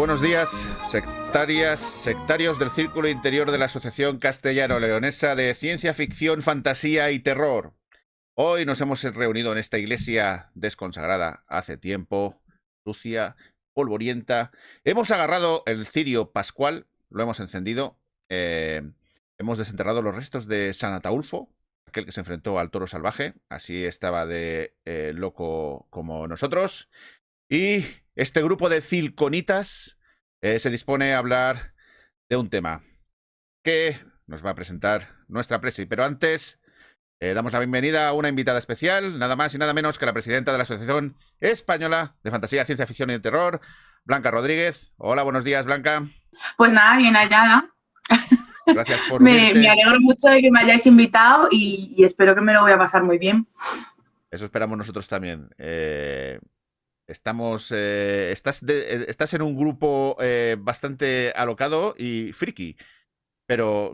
buenos días, sectarias, sectarios del Círculo Interior de la Asociación Castellano-Leonesa de Ciencia Ficción, Fantasía y Terror. Hoy nos hemos reunido en esta iglesia desconsagrada hace tiempo, sucia, polvorienta. Hemos agarrado el cirio pascual, lo hemos encendido, hemos desenterrado los restos de San Ataulfo, aquel que se enfrentó al toro salvaje, así estaba de loco como nosotros. Y este grupo de cilconitas se dispone a hablar de un tema que nos va a presentar nuestra presi. Pero antes damos la bienvenida a una invitada especial, nada más y nada menos que la presidenta de la Asociación Española de Fantasía, Ciencia Ficción y Terror, Blanca Rodríguez. Hola, buenos días, Blanca. Pues nada, bien hallada. Gracias por unirte. Me alegro mucho de que me hayáis invitado y espero que me lo voy a pasar muy bien. Eso esperamos nosotros también. Estás en un grupo bastante alocado y friki, pero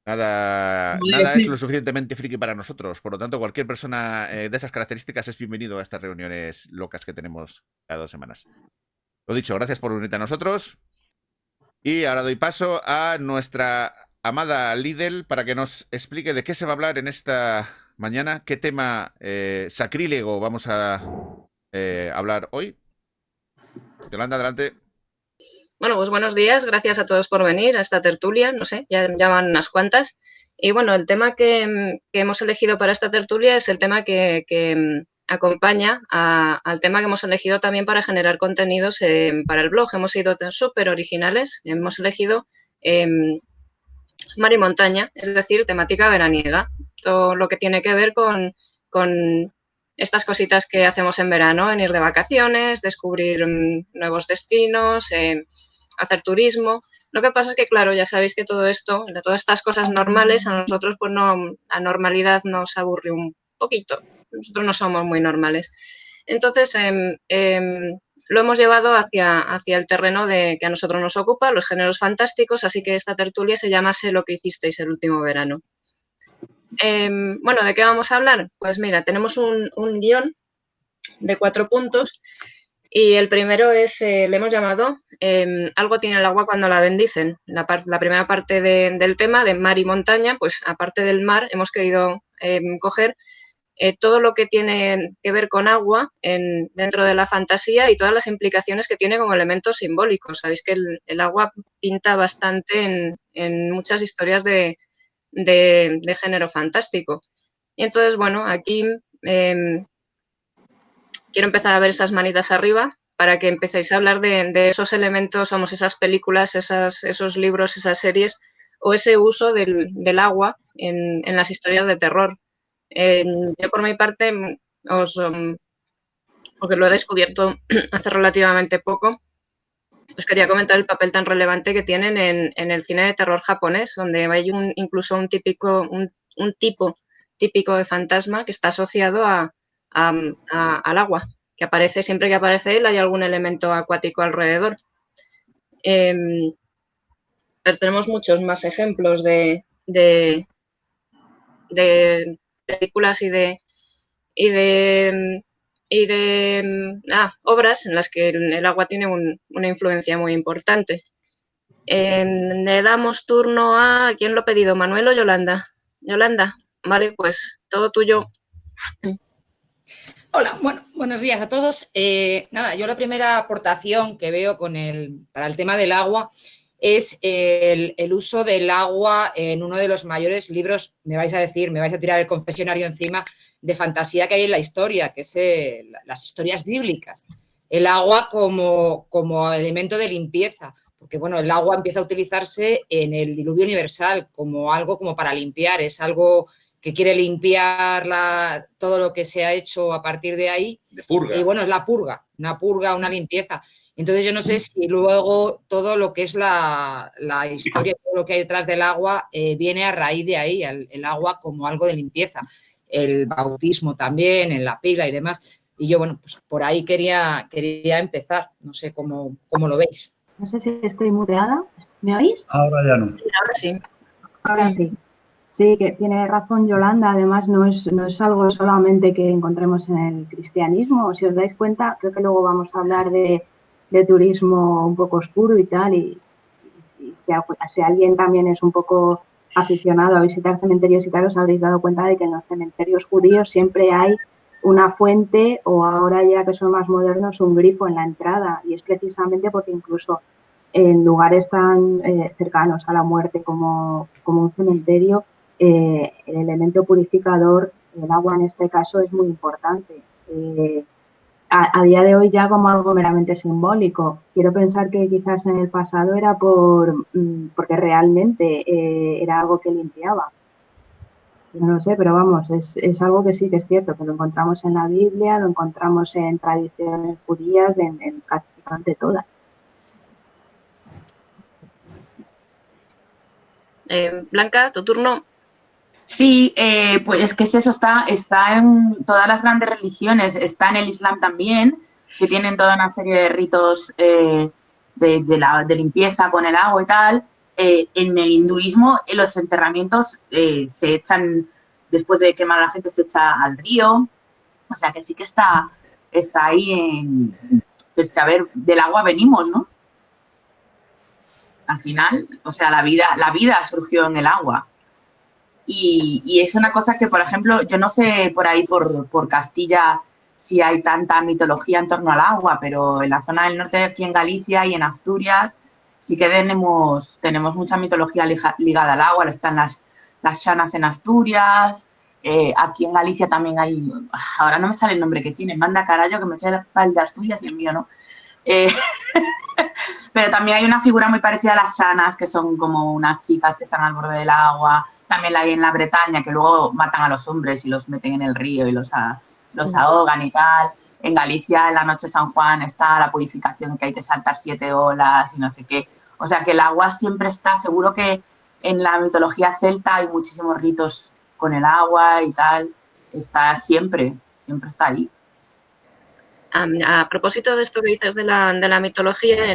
nada es lo suficientemente friki para nosotros. Por lo tanto, cualquier persona de esas características es bienvenido a estas reuniones locas que tenemos cada 2 semanas. Lo dicho, gracias por unirte a nosotros. Y ahora doy paso a nuestra amada Lidl para que nos explique de qué se va a hablar en esta mañana, qué tema sacrílego vamos a hablar hoy. Yolanda, adelante. Bueno, pues buenos días, gracias a todos por venir a esta tertulia, no sé, ya van unas cuantas. Y bueno, el tema que hemos elegido para esta tertulia es el tema que acompaña al tema que hemos elegido también para generar contenidos para el blog. Hemos sido súper originales, hemos elegido mar y montaña, es decir, temática veraniega, todo lo que tiene que ver con estas cositas que hacemos en verano, en ir de vacaciones, descubrir nuevos destinos, hacer turismo. Lo que pasa es que, claro, ya sabéis que todo esto, de todas estas cosas normales, a nosotros pues no, la normalidad nos aburre un poquito. Nosotros no somos muy normales. Entonces, lo hemos llevado hacia el terreno que a nosotros nos ocupa, los géneros fantásticos, así que esta tertulia se llama Sé lo que hicisteis el último verano. Bueno, ¿de qué vamos a hablar? Pues mira, tenemos un guión de 4 puntos y el primero es, le hemos llamado Algo tiene el agua cuando la bendicen. La primera parte del tema de mar y montaña, pues aparte del mar hemos querido coger todo lo que tiene que ver con agua dentro de la fantasía y todas las implicaciones que tiene como elementos simbólicos. Sabéis que el agua pinta bastante en muchas historias de género fantástico. Y entonces, bueno, aquí quiero empezar a ver esas manitas arriba para que empecéis a hablar de esos elementos, vamos, esas películas, esos libros, esas series o ese uso del agua en las historias de terror. Yo por mi parte, porque lo he descubierto hace relativamente poco, os quería comentar el papel tan relevante que tienen en el cine de terror japonés, donde hay incluso un tipo típico de fantasma que está asociado al agua, que aparece siempre que aparece él hay algún elemento acuático alrededor. Pero tenemos muchos más ejemplos de películas y de obras en las que el agua tiene una influencia muy importante. Le damos turno a... ¿Quién lo ha pedido? ¿Manuel o Yolanda? Yolanda, vale, pues todo tuyo. Hola, bueno, buenos días a todos. Nada, yo la primera aportación que veo para el tema del agua es el uso del agua en uno de los mayores libros, me vais a tirar el confesionario encima, de fantasía que hay en la historia, que es las historias bíblicas. El agua como elemento de limpieza, porque bueno, el agua empieza a utilizarse en el diluvio universal como algo como para limpiar, es algo que quiere limpiar todo lo que se ha hecho a partir de ahí. De purga. Y bueno, es una purga, una limpieza. Entonces yo no sé si luego todo lo que es la historia, todo lo que hay detrás del agua viene a raíz de ahí, el agua como algo de limpieza. El bautismo también, en la pila y demás. Y yo, bueno, pues por ahí quería empezar. No sé cómo lo veis. No sé si estoy muteada. ¿Me oís? Ahora ya no. Ahora sí. Ahora sí. Sí, que tiene razón Yolanda. Además, no es algo solamente que encontremos en el cristianismo. Si os dais cuenta, creo que luego vamos a hablar de de turismo un poco oscuro y tal, y si alguien también es un poco aficionado a visitar cementerios y tal, os habréis dado cuenta de que en los cementerios judíos siempre hay una fuente, o ahora ya que son más modernos, un grifo en la entrada, y es precisamente porque incluso en lugares tan cercanos a la muerte como un cementerio, el elemento purificador, el agua en este caso, es muy importante. A día de hoy ya como algo meramente simbólico. Quiero pensar que quizás en el pasado era porque realmente era algo que limpiaba. No lo sé, pero vamos, es algo que sí que es cierto, que lo encontramos en la Biblia, lo encontramos en tradiciones judías, en prácticamente todas. Blanca, tu turno. Sí, pues es que es eso, está en todas las grandes religiones, está en el Islam también, que tienen toda una serie de ritos de limpieza con el agua y tal. En el hinduismo, los enterramientos se echan, después de quemar a la gente, se echa al río. O sea que sí que está ahí pues que a ver, del agua venimos, ¿no? Al final, o sea, la vida surgió en el agua. Y es una cosa que, por ejemplo, yo no sé por ahí, por Castilla, si hay tanta mitología en torno al agua, pero en la zona del norte, aquí en Galicia y en Asturias, sí que tenemos mucha mitología ligada al agua. Están las llanas en Asturias, aquí en Galicia también hay, ahora no me sale el nombre que tiene, manda carallo, que me sale el de Asturias y el mío no. Pero también hay una figura muy parecida a las llanas, que son como unas chicas que están al borde del agua. También la hay en la Bretaña, que luego matan a los hombres y los meten en el río y los ahogan y tal. En Galicia, en la noche de San Juan, está la purificación, que hay que saltar 7 olas y no sé qué. O sea, que el agua siempre está. Seguro que en la mitología celta hay muchísimos ritos con el agua y tal. Está siempre está ahí. A propósito de esto que dices de la mitología,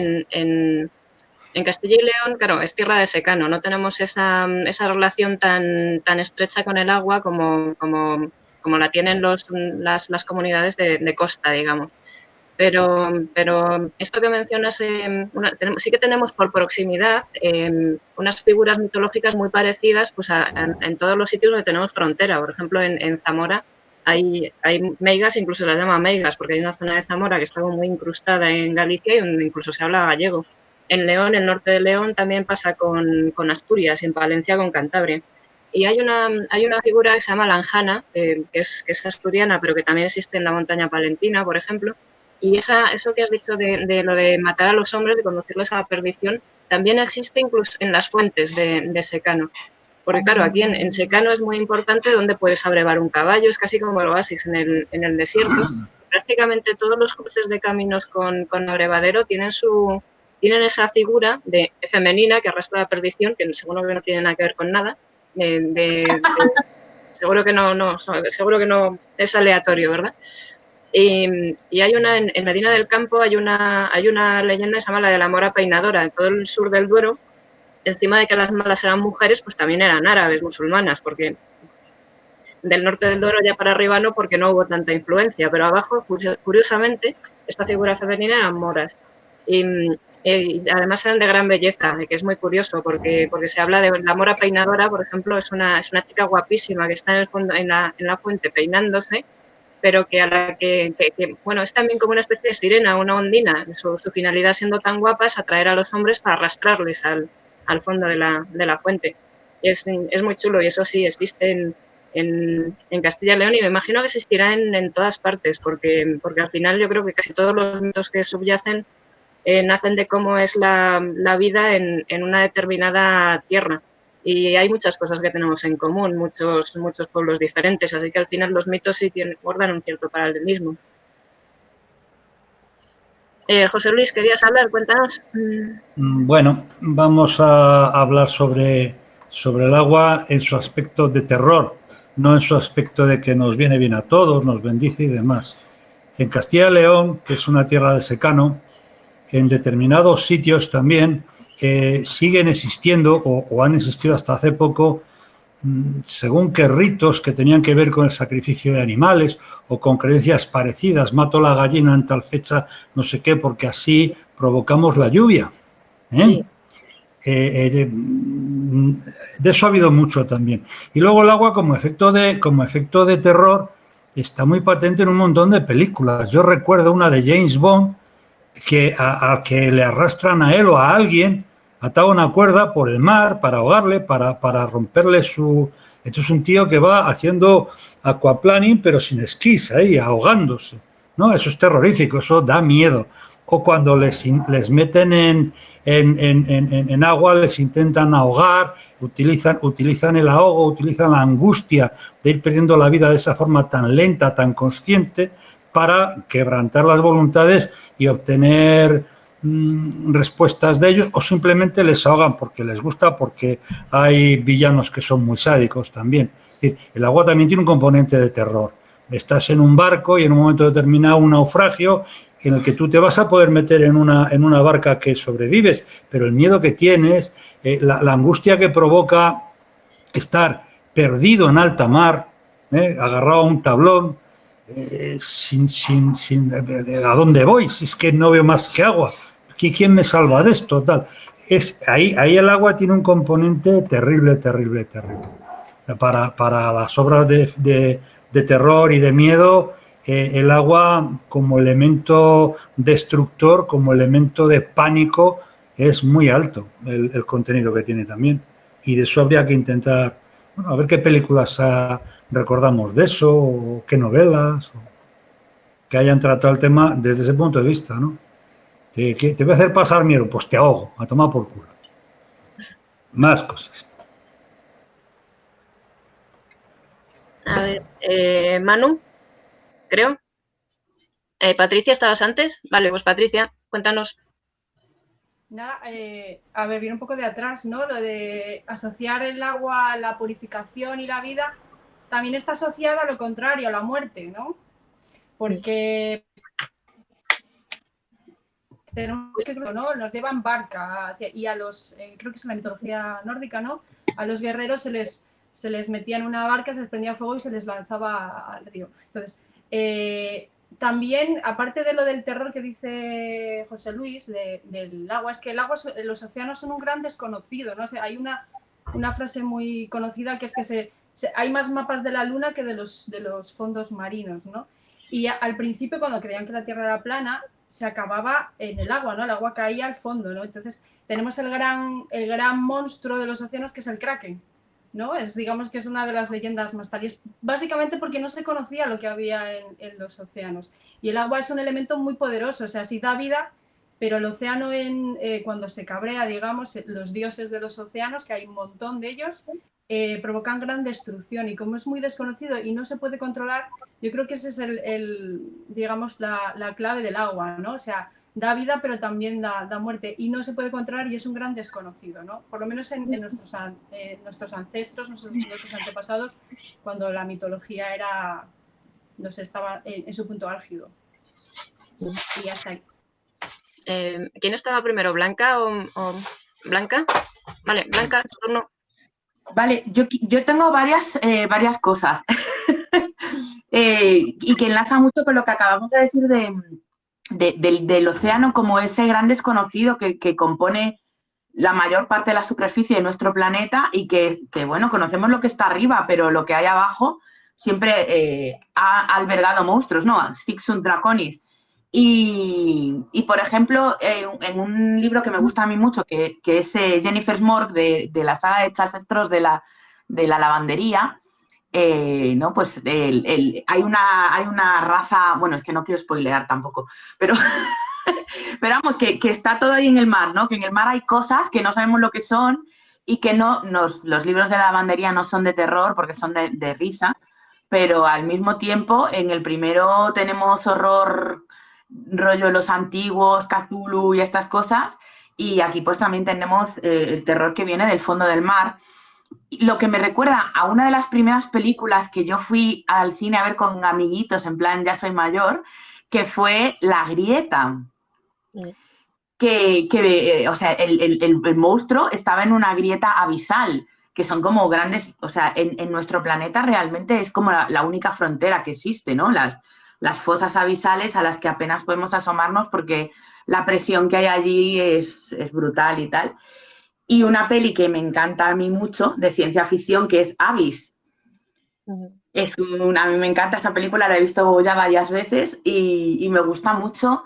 en Castilla y León, claro, es tierra de secano, no tenemos esa relación tan estrecha con el agua como la tienen las comunidades de costa, digamos. Pero esto que mencionas, sí que tenemos por proximidad unas figuras mitológicas muy parecidas pues en todos los sitios donde tenemos frontera. Por ejemplo, en Zamora hay meigas, incluso se las llama meigas, porque hay una zona de Zamora que está muy incrustada en Galicia y donde incluso se habla gallego. En León, el norte de León, también pasa con Asturias, en Palencia con Cantabria. Y hay una figura que se llama la Anjana, que es asturiana, pero que también existe en la montaña palentina, por ejemplo. Y eso que has dicho de lo de matar a los hombres, de conducirles a la perdición, también existe incluso en las fuentes de secano. Porque claro, aquí en secano es muy importante dónde puedes abrevar un caballo, es casi como el oasis en el desierto. Prácticamente todos los cruces de caminos con abrevadero tienen esa figura femenina que arrastra la perdición, que seguro que no tiene nada que ver con nada. Seguro que no es aleatorio, ¿verdad? Y hay una en Medina del Campo, hay una leyenda que se llama la de la mora peinadora. En todo el sur del Duero, encima de que las malas eran mujeres, pues también eran árabes, musulmanas, porque del norte del Duero ya para arriba no, porque no hubo tanta influencia, pero abajo, curiosamente, esta figura femenina eran moras. Y además eran de gran belleza, que es muy curioso, porque se habla de la mora peinadora, por ejemplo, es una chica guapísima que está en el fondo, en la fuente peinándose, pero que a la que bueno, es también como una especie de sirena, una ondina. Su finalidad, siendo tan guapa, es atraer a los hombres para arrastrarles al fondo de la fuente. Y es muy chulo, y eso sí existe en Castilla y León, y me imagino que existirá en todas partes, porque al final yo creo que casi todos los mitos que subyacen nacen de cómo es la vida en una determinada tierra. Y hay muchas cosas que tenemos en común, muchos pueblos diferentes, así que al final los mitos sí guardan un cierto paralelismo. José Luis, ¿querías hablar? Cuéntanos. Bueno, vamos a hablar sobre el agua en su aspecto de terror, no en su aspecto de que nos viene bien a todos, nos bendice y demás. En Castilla y León, que es una tierra de secano, en determinados sitios también siguen existiendo o han existido hasta hace poco según qué ritos que tenían que ver con el sacrificio de animales o con creencias parecidas, mato la gallina en tal fecha, no sé qué, porque así provocamos la lluvia. Sí. De eso ha habido mucho también. Y luego el agua como efecto de terror está muy patente en un montón de películas. Yo recuerdo una de James Bond que a que le arrastran a él o a alguien atado a una cuerda por el mar para ahogarle, para romperle su... Esto es un tío que va haciendo aquaplaning pero sin esquís, ahí, ahogándose, ¿no? Eso es terrorífico, eso da miedo. O cuando les meten en agua, les intentan ahogar, utilizan el ahogo, utilizan la angustia de ir perdiendo la vida de esa forma tan lenta, tan consciente, para quebrantar las voluntades y obtener respuestas de ellos, o simplemente les ahogan porque les gusta, porque hay villanos que son muy sádicos también. Es decir, el agua también tiene un componente de terror. Estás en un barco y en un momento determinado un naufragio en el que tú te vas a poder meter en una barca que sobrevives, pero el miedo que tienes, la angustia que provoca estar perdido en alta mar, agarrado a un tablón, ¿a dónde voy? Si es que no veo más que agua. ¿Quién me salva de esto? Tal. Ahí el agua tiene un componente terrible. Para las obras de terror y de miedo, el agua como elemento destructor, como elemento de pánico, es muy alto el contenido que tiene también. Y de eso habría que intentar, bueno, a ver qué películas recordamos de eso, o qué novelas, o que hayan tratado el tema desde ese punto de vista, ¿no? Te voy a hacer pasar miedo, pues te ahogo, a tomar por culo. Más cosas. A ver, Manu, creo. Patricia, ¿estabas antes? Vale, pues Patricia, cuéntanos. Nada, a ver, viene un poco de atrás, ¿no? Lo de asociar el agua a la purificación y la vida también está asociada a lo contrario, a la muerte, ¿no? Porque tenemos que, ¿no? Nos llevan barca y a los, creo que es en la mitología nórdica, ¿no? A los guerreros se les metía en una barca, se les prendía fuego y se les lanzaba al río. Entonces, también, aparte de lo del terror que dice José Luis, del agua, es que el agua, los océanos son un gran desconocido, ¿no? O sea, hay una frase muy conocida que es que hay más mapas de la luna que de los fondos marinos, ¿no? Y al principio, cuando creían que la Tierra era plana, se acababa en el agua, ¿no? El agua caía al fondo, ¿no? Entonces, tenemos el gran monstruo de los océanos, que es el Kraken, ¿no? Digamos que es una de las leyendas más tales, básicamente porque no se conocía lo que había en los océanos. Y el agua es un elemento muy poderoso, o sea, sí da vida, pero el océano, cuando se cabrea, digamos, los dioses de los océanos, que hay un montón de ellos, provocan gran destrucción. Y como es muy desconocido y no se puede controlar, yo creo que ese es digamos, la clave del agua, ¿no? O sea, da vida, pero también da muerte, y no se puede controlar y es un gran desconocido, ¿no? Por lo menos en nuestros ancestros, nuestros antepasados, cuando la mitología estaba en su punto álgido. Y hasta ahí. ¿Quién estaba primero, Blanca o Blanca? Vale, Blanca, tu turno. Vale, yo tengo varias cosas y que enlaza mucho con lo que acabamos de decir del océano como ese gran desconocido que compone la mayor parte de la superficie de nuestro planeta y que bueno, conocemos lo que está arriba, pero lo que hay abajo siempre ha albergado monstruos, ¿no? Sic sunt draconis. Y por ejemplo, en un libro que me gusta a mí mucho, que es Jennifer's Morgue, de la saga de Charles Stross de la lavandería, ¿no? Pues hay una raza, bueno, es que no quiero spoilear tampoco, pero vamos, que está todo ahí en el mar, ¿no? Que en el mar hay cosas que no sabemos lo que son y que los libros de la lavandería no son de terror porque son de risa, pero al mismo tiempo en el primero tenemos horror, rollo los antiguos, Cthulhu y estas cosas, y aquí pues también tenemos el terror que viene del fondo del mar. Lo que me recuerda a una de las primeras películas que yo fui al cine a ver con amiguitos, en plan ya soy mayor, que fue La Grieta. O sea, el monstruo estaba en una grieta abisal, que son como grandes, o sea, en nuestro planeta realmente es como la única frontera que existe, ¿no? Las fosas abisales a las que apenas podemos asomarnos porque la presión que hay allí es brutal y tal. Y una peli que me encanta a mí mucho, de ciencia ficción, que es Abyss. A mí me encanta esa película, la he visto ya varias veces y me gusta mucho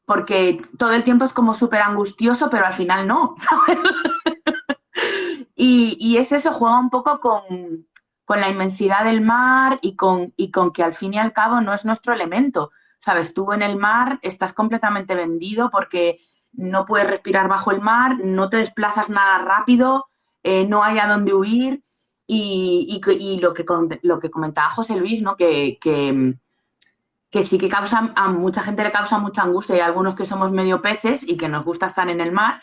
porque todo el tiempo es como súper angustioso, pero al final no, ¿sabes? Y es eso, juega un poco con la inmensidad del mar y con que al fin y al cabo no es nuestro elemento, ¿sabes? Tú en el mar estás completamente vendido porque no puedes respirar bajo el mar, no te desplazas nada rápido, no hay a dónde huir y lo que comentaba José Luis, ¿no? Que sí que a mucha gente le causa mucha angustia y hay algunos que somos medio peces y que nos gusta estar en el mar,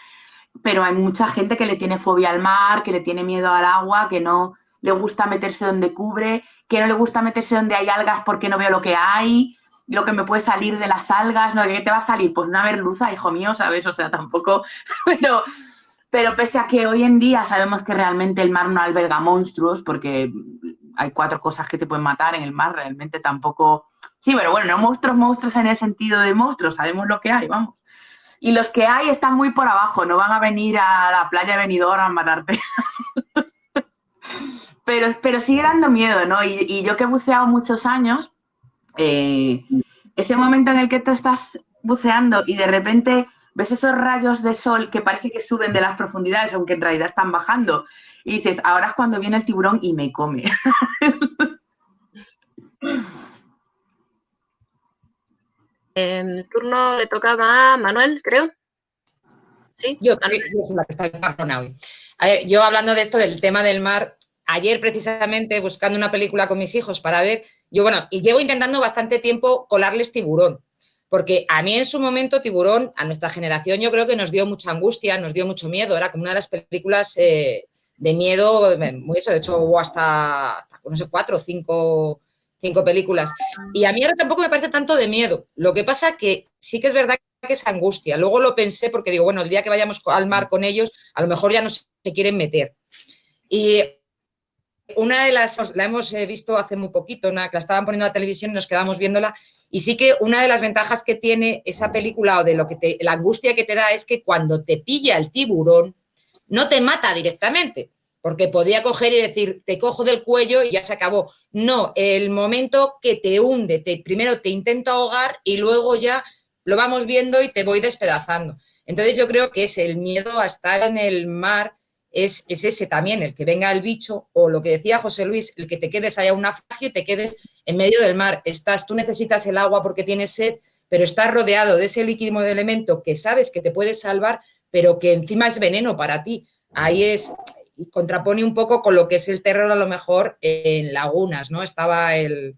pero hay mucha gente que le tiene fobia al mar, que le tiene miedo al agua, que no le gusta meterse donde cubre, que no le gusta meterse donde hay algas porque no veo lo que hay, lo que me puede salir de las algas, ¿no? ¿De qué te va a salir? Pues una merluza, hijo mío, ¿sabes? O sea, tampoco... Pero pese a que hoy en día sabemos que realmente el mar no alberga monstruos, porque hay 4 cosas que te pueden matar en el mar, realmente tampoco... Sí, pero bueno, no monstruos en el sentido de monstruos, sabemos lo que hay, vamos. Y los que hay están muy por abajo, no van a venir a la playa de Benidorm a matarte. pero sigue dando miedo, ¿no? Y yo que he buceado muchos años, ese momento en el que tú estás buceando y de repente ves esos rayos de sol que parece que suben de las profundidades, aunque en realidad están bajando, y dices, ahora es cuando viene el tiburón y me come. El turno le tocaba a Manuel, creo. Sí, yo soy la que está emparronada hoy. A ver, yo hablando de esto del tema del mar, ayer precisamente buscando una película con mis hijos para ver, y llevo intentando bastante tiempo colarles Tiburón, porque a mí en su momento Tiburón, a nuestra generación, yo creo que nos dio mucha angustia, nos dio mucho miedo, era como una de las películas de miedo, muy eso, de hecho hubo hasta no sé, 4 o 5 películas. Y a mí ahora tampoco me parece tanto de miedo. Lo que pasa que sí que es verdad que es angustia. Luego lo pensé porque digo, bueno, el día que vayamos al mar con ellos, a lo mejor ya no se quieren meter. Y una de las, la hemos visto hace muy poquito, que la estaban poniendo en la televisión y nos quedamos viéndola. Y sí que una de las ventajas que tiene esa película o de lo que la angustia que te da es que cuando te pilla el tiburón, no te mata directamente. Porque podía coger y decir, te cojo del cuello y ya se acabó. No, el momento que te hunde, primero te intento ahogar y luego ya lo vamos viendo y te voy despedazando. Entonces yo creo que es el miedo a estar en el mar, es ese también, el que venga el bicho, o lo que decía José Luis, el que te quedes allá un naufragio y te quedes en medio del mar. Tú necesitas el agua porque tienes sed, pero estás rodeado de ese líquido de elemento que sabes que te puede salvar, pero que encima es veneno para ti. Ahí y contrapone un poco con lo que es el terror a lo mejor en lagunas, ¿no? Estaba el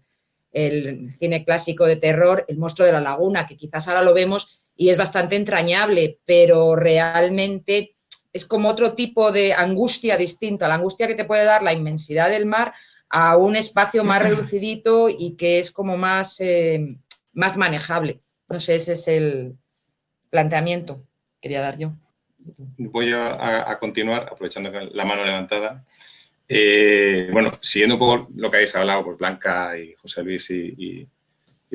cine clásico de terror, El monstruo de la laguna, que quizás ahora lo vemos y es bastante entrañable, pero realmente es como otro tipo de angustia distinto a la angustia que te puede dar la inmensidad del mar a un espacio más reducidito y que es como más manejable. No sé, ese es el planteamiento que quería dar yo. Voy a continuar, aprovechando la mano levantada. Siguiendo un poco lo que habéis hablado, pues Blanca y José Luis y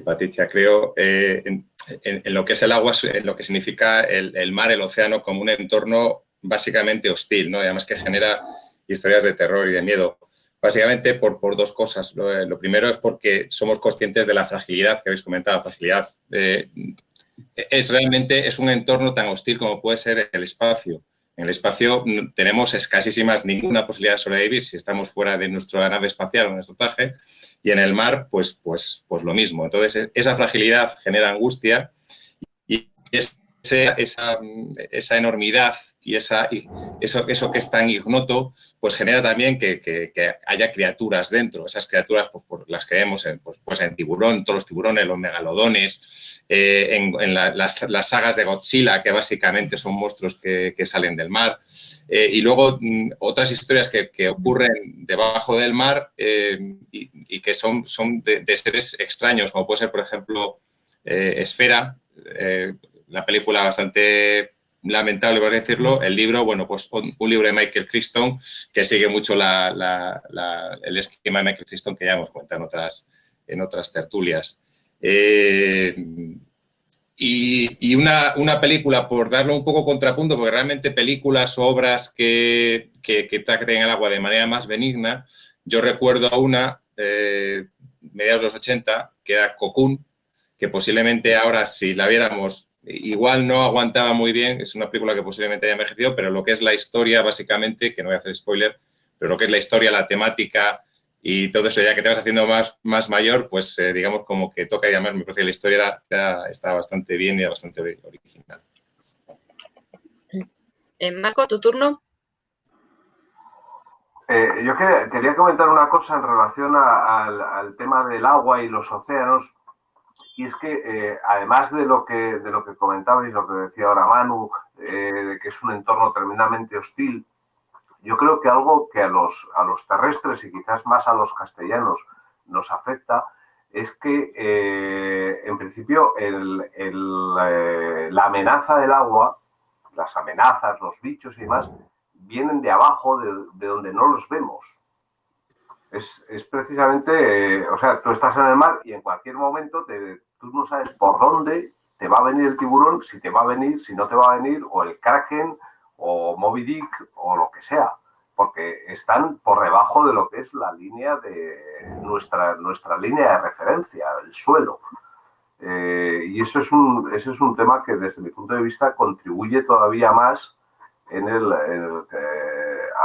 Patricia, creo, en lo que es el agua, en lo que significa el mar, el océano, como un entorno básicamente hostil, ¿no? Y además que genera historias de terror y de miedo. Básicamente por 2 cosas. Lo primero es porque somos conscientes de la fragilidad que habéis comentado, fragilidad. Realmente es un entorno tan hostil como puede ser el espacio. En el espacio tenemos escasísimas ninguna posibilidad de sobrevivir si estamos fuera de nuestra nave espacial o nuestro traje, y en el mar pues lo mismo. Entonces esa fragilidad genera angustia y esa enormidad y eso que es tan ignoto pues genera también que haya criaturas dentro. Esas criaturas pues por las que vemos en Tiburón, todos los tiburones, los megalodones, en las sagas de Godzilla, que básicamente son monstruos que salen del mar, y luego otras historias que ocurren debajo del mar y que son de seres extraños, como puede ser, por ejemplo, Esfera, la película bastante lamentable, por decirlo, el libro, bueno, pues un libro de Michael Crichton que sigue mucho el esquema de Michael Crichton que ya hemos comentado en otras tertulias. Y una película, por darle un poco contrapunto, porque realmente películas o obras que traten el agua de manera más benigna, yo recuerdo a una, mediados de los 80, que era Cocoon, que posiblemente ahora, si la viéramos, igual no aguantaba muy bien, es una película que posiblemente haya envejecido, pero lo que es la historia, básicamente, que no voy a hacer spoiler, pero lo que es la historia, la temática y todo eso, ya que te vas haciendo más mayor, pues digamos como que toca, y además me parece que la historia está bastante bien y bastante original. Marco, ¿tu turno? Yo quería comentar una cosa en relación al tema del agua y los océanos, y es que además de lo que comentaba y lo que decía ahora Manu, de que es un entorno tremendamente hostil, yo creo que algo que a los terrestres y quizás más a los castellanos nos afecta es que, en principio, la amenaza del agua, las amenazas, los bichos y demás, vienen de abajo, de donde no los vemos. Es precisamente, o sea, tú estás en el mar y en cualquier momento tú no sabes por dónde te va a venir el tiburón, si te va a venir, si no te va a venir, o el kraken, o Moby Dick, o lo que sea, porque están por debajo de lo que es la línea de nuestra línea de referencia, el suelo. Y eso es un tema que desde mi punto de vista contribuye todavía más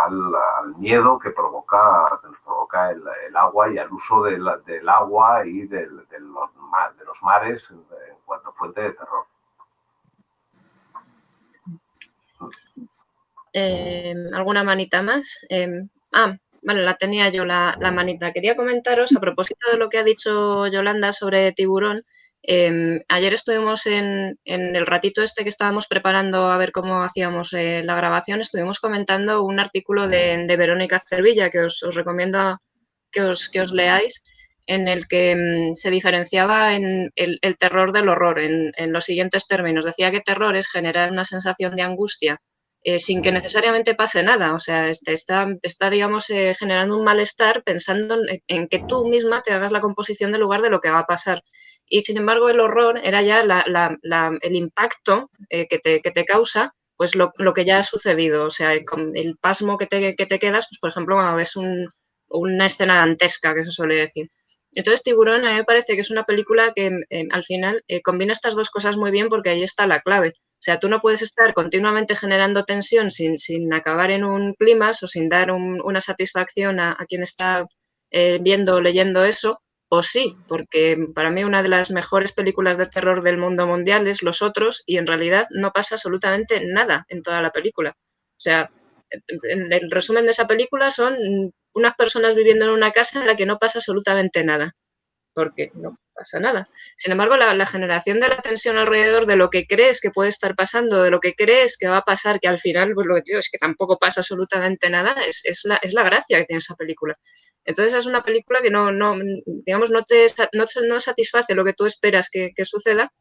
al miedo que nos provoca el agua y al uso del agua y de los mares en cuanto fuente de terror. ¿Alguna manita más? Vale, la tenía yo la manita. Quería comentaros, a propósito de lo que ha dicho Yolanda sobre tiburón, ayer estuvimos en el ratito este que estábamos preparando a ver cómo hacíamos la grabación, estuvimos comentando un artículo de Verónica Cervilla que os recomiendo que os leáis, en el que se diferenciaba en el terror del horror en los siguientes términos. Decía que terror es generar una sensación de angustia sin que necesariamente pase nada. O sea, está digamos, generando un malestar pensando en que tú misma te hagas la composición del lugar de lo que va a pasar. Y, sin embargo, el horror era ya el impacto que te causa pues lo que ya ha sucedido. O sea, con el pasmo que te quedas, pues, por ejemplo, cuando ves una escena dantesca, que se suele decir. Entonces, Tiburón a mí me parece que es una película que al final combina estas dos cosas muy bien, porque ahí está la clave. O sea, tú no puedes estar continuamente generando tensión sin acabar en un clímax o sin dar una satisfacción a quien está viendo o leyendo eso, o sí, porque para mí una de las mejores películas de terror del mundo mundial es Los Otros, y en realidad no pasa absolutamente nada en toda la película. O sea, el resumen de esa película son unas personas viviendo en una casa en la que no pasa absolutamente nada, porque no pasa nada. Sin embargo, la generación de la tensión alrededor de lo que crees que puede estar pasando, de lo que crees que va a pasar, que al final, pues lo que te digo es que tampoco pasa absolutamente nada, es la gracia que tiene esa película. Entonces es una película que no satisface lo que tú esperas que suceda,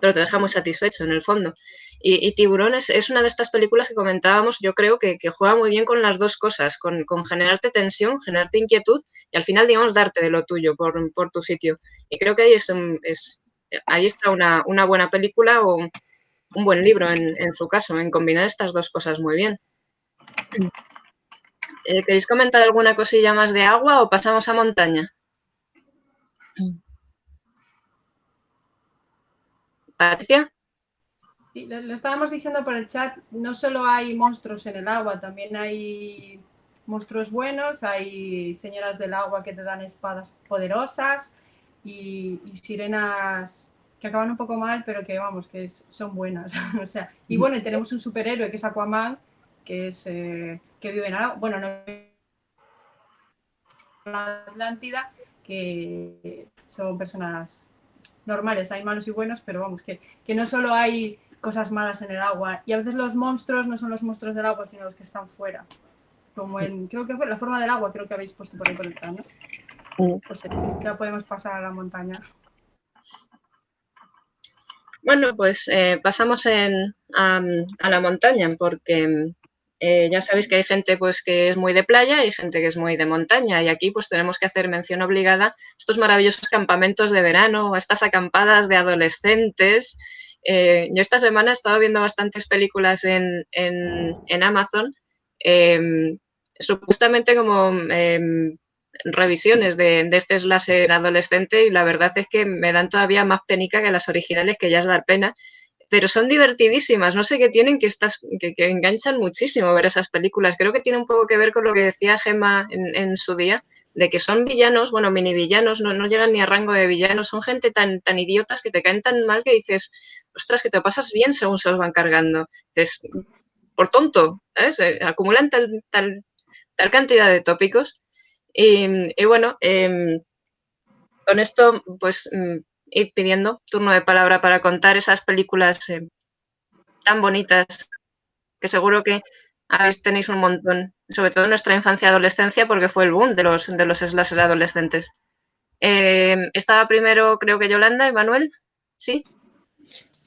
pero te deja muy satisfecho en el fondo. Y Tiburón es una de estas películas que comentábamos, yo creo que juega muy bien con las dos cosas, con generarte tensión, generarte inquietud y al final, digamos, darte de lo tuyo por tu sitio. Y creo que ahí está una buena película o un buen libro en su caso, en combinar estas dos cosas muy bien. ¿Queréis comentar alguna cosilla más de agua o pasamos a montaña? ¿Patricia? Sí, lo estábamos diciendo por el chat, no solo hay monstruos en el agua, también hay monstruos buenos, hay señoras del agua que te dan espadas poderosas y sirenas que acaban un poco mal, pero que vamos, que son buenas. O sea, y bueno, y tenemos un superhéroe que es Aquaman, que vive en agua, bueno, no en la Atlántida, que son personas normales, hay malos y buenos, pero vamos, que no solo hay cosas malas en el agua, y a veces los monstruos no son los monstruos del agua, sino los que están fuera, como creo que fue La Forma del Agua, creo que habéis puesto por ahí por el chat, ¿no? Pues ya podemos pasar a la montaña. Bueno, pues pasamos a la montaña, porque ya sabéis que hay gente pues que es muy de playa y gente que es muy de montaña, y aquí pues tenemos que hacer mención obligada a estos maravillosos campamentos de verano, a estas acampadas de adolescentes. Yo esta semana he estado viendo bastantes películas en Amazon, supuestamente como revisiones de este slasher adolescente, y la verdad es que me dan todavía más penica que las originales, que ya es dar pena, pero son divertidísimas. No sé qué tienen, que enganchan muchísimo ver esas películas. Creo que tiene un poco que ver con lo que decía Gemma en su día, de que son villanos, bueno, mini villanos, no llegan ni a rango de villanos, son gente tan idiotas que te caen tan mal que dices, ostras, que te pasas bien según se los van cargando. Dices, por tonto, ¿sabes? Acumulan tal cantidad de tópicos. Y bueno, con esto, pues ir pidiendo turno de palabra para contar esas películas tan bonitas, que seguro que tenéis un montón, sobre todo en nuestra infancia y adolescencia, porque fue el boom de los slasher adolescentes. Estaba primero, creo que Yolanda y Manuel, ¿sí?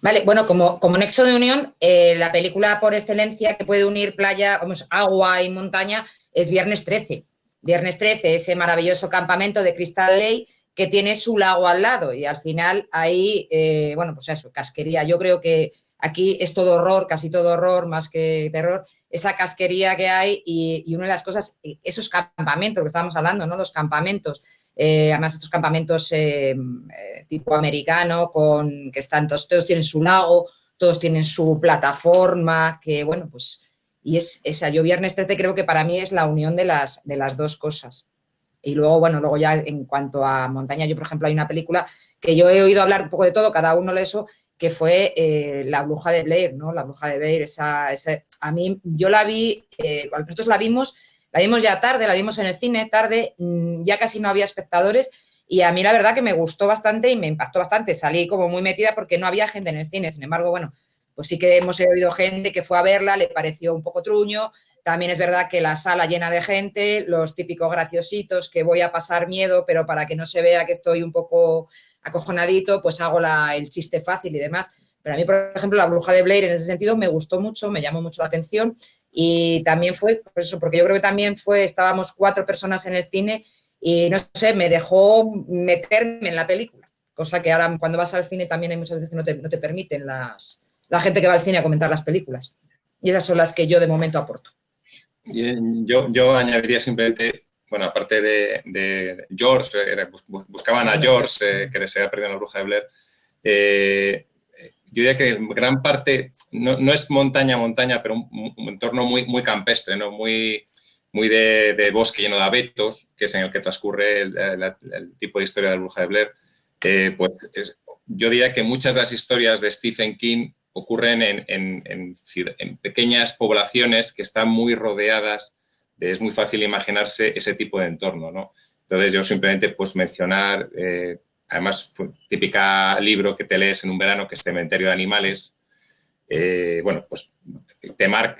Vale, bueno, como nexo de unión, la película por excelencia que puede unir playa, agua y montaña es Viernes 13. Viernes 13, ese maravilloso campamento de Crystal Lake que tiene su lago al lado, y al final ahí, bueno, pues eso, casquería. Yo creo que aquí es todo horror, casi todo horror, más que terror, esa casquería que hay, y una de las cosas, esos campamentos que estábamos hablando, ¿no? Los campamentos. Además, estos campamentos tipo americano, que están todos tienen su lago, todos tienen su plataforma, que bueno, pues, y es esa. Yo Viernes 13 creo que para mí es la unión de las dos cosas. Y luego, bueno, luego ya en cuanto a montaña, yo por ejemplo hay una película que yo he oído hablar un poco de todo, cada uno de eso, que fue La Bruja de Blair, ¿no? La Bruja de Blair, a mí, yo la vi, nosotros la vimos ya tarde, la vimos en el cine tarde, ya casi no había espectadores, y a mí la verdad que me gustó bastante y me impactó bastante. Salí como muy metida porque no había gente en el cine. Sin embargo, bueno, pues sí que hemos oído gente que fue a verla, le pareció un poco truño. También es verdad que la sala llena de gente, los típicos graciositos que voy a pasar miedo, pero para que no se vea que estoy un poco acojonadito, pues hago el chiste fácil y demás. Pero a mí, por ejemplo, La Bruja de Blair en ese sentido me gustó mucho, me llamó mucho la atención. Y también fue, pues eso, porque yo creo que también estábamos 4 personas en el cine y no sé, me dejó meterme en la película, cosa que ahora cuando vas al cine también hay muchas veces que no te permiten la gente que va al cine a comentar las películas. Y esas son las que yo de momento aporto. Yo añadiría simplemente, bueno, aparte de George, buscaban a George, que se había perdido en La Bruja de Blair. Yo diría que gran parte no es montaña, pero un entorno muy campestre, ¿no? Muy de bosque lleno de abetos, que es en el que transcurre el tipo de historia de La Bruja de Blair. Yo diría que muchas de las historias de Stephen King ocurren en pequeñas poblaciones que están muy rodeadas es muy fácil imaginarse ese tipo de entorno, ¿no? Entonces yo simplemente pues mencionar, además típica libro que te lees en un verano, que es Cementerio de Animales. Bueno, pues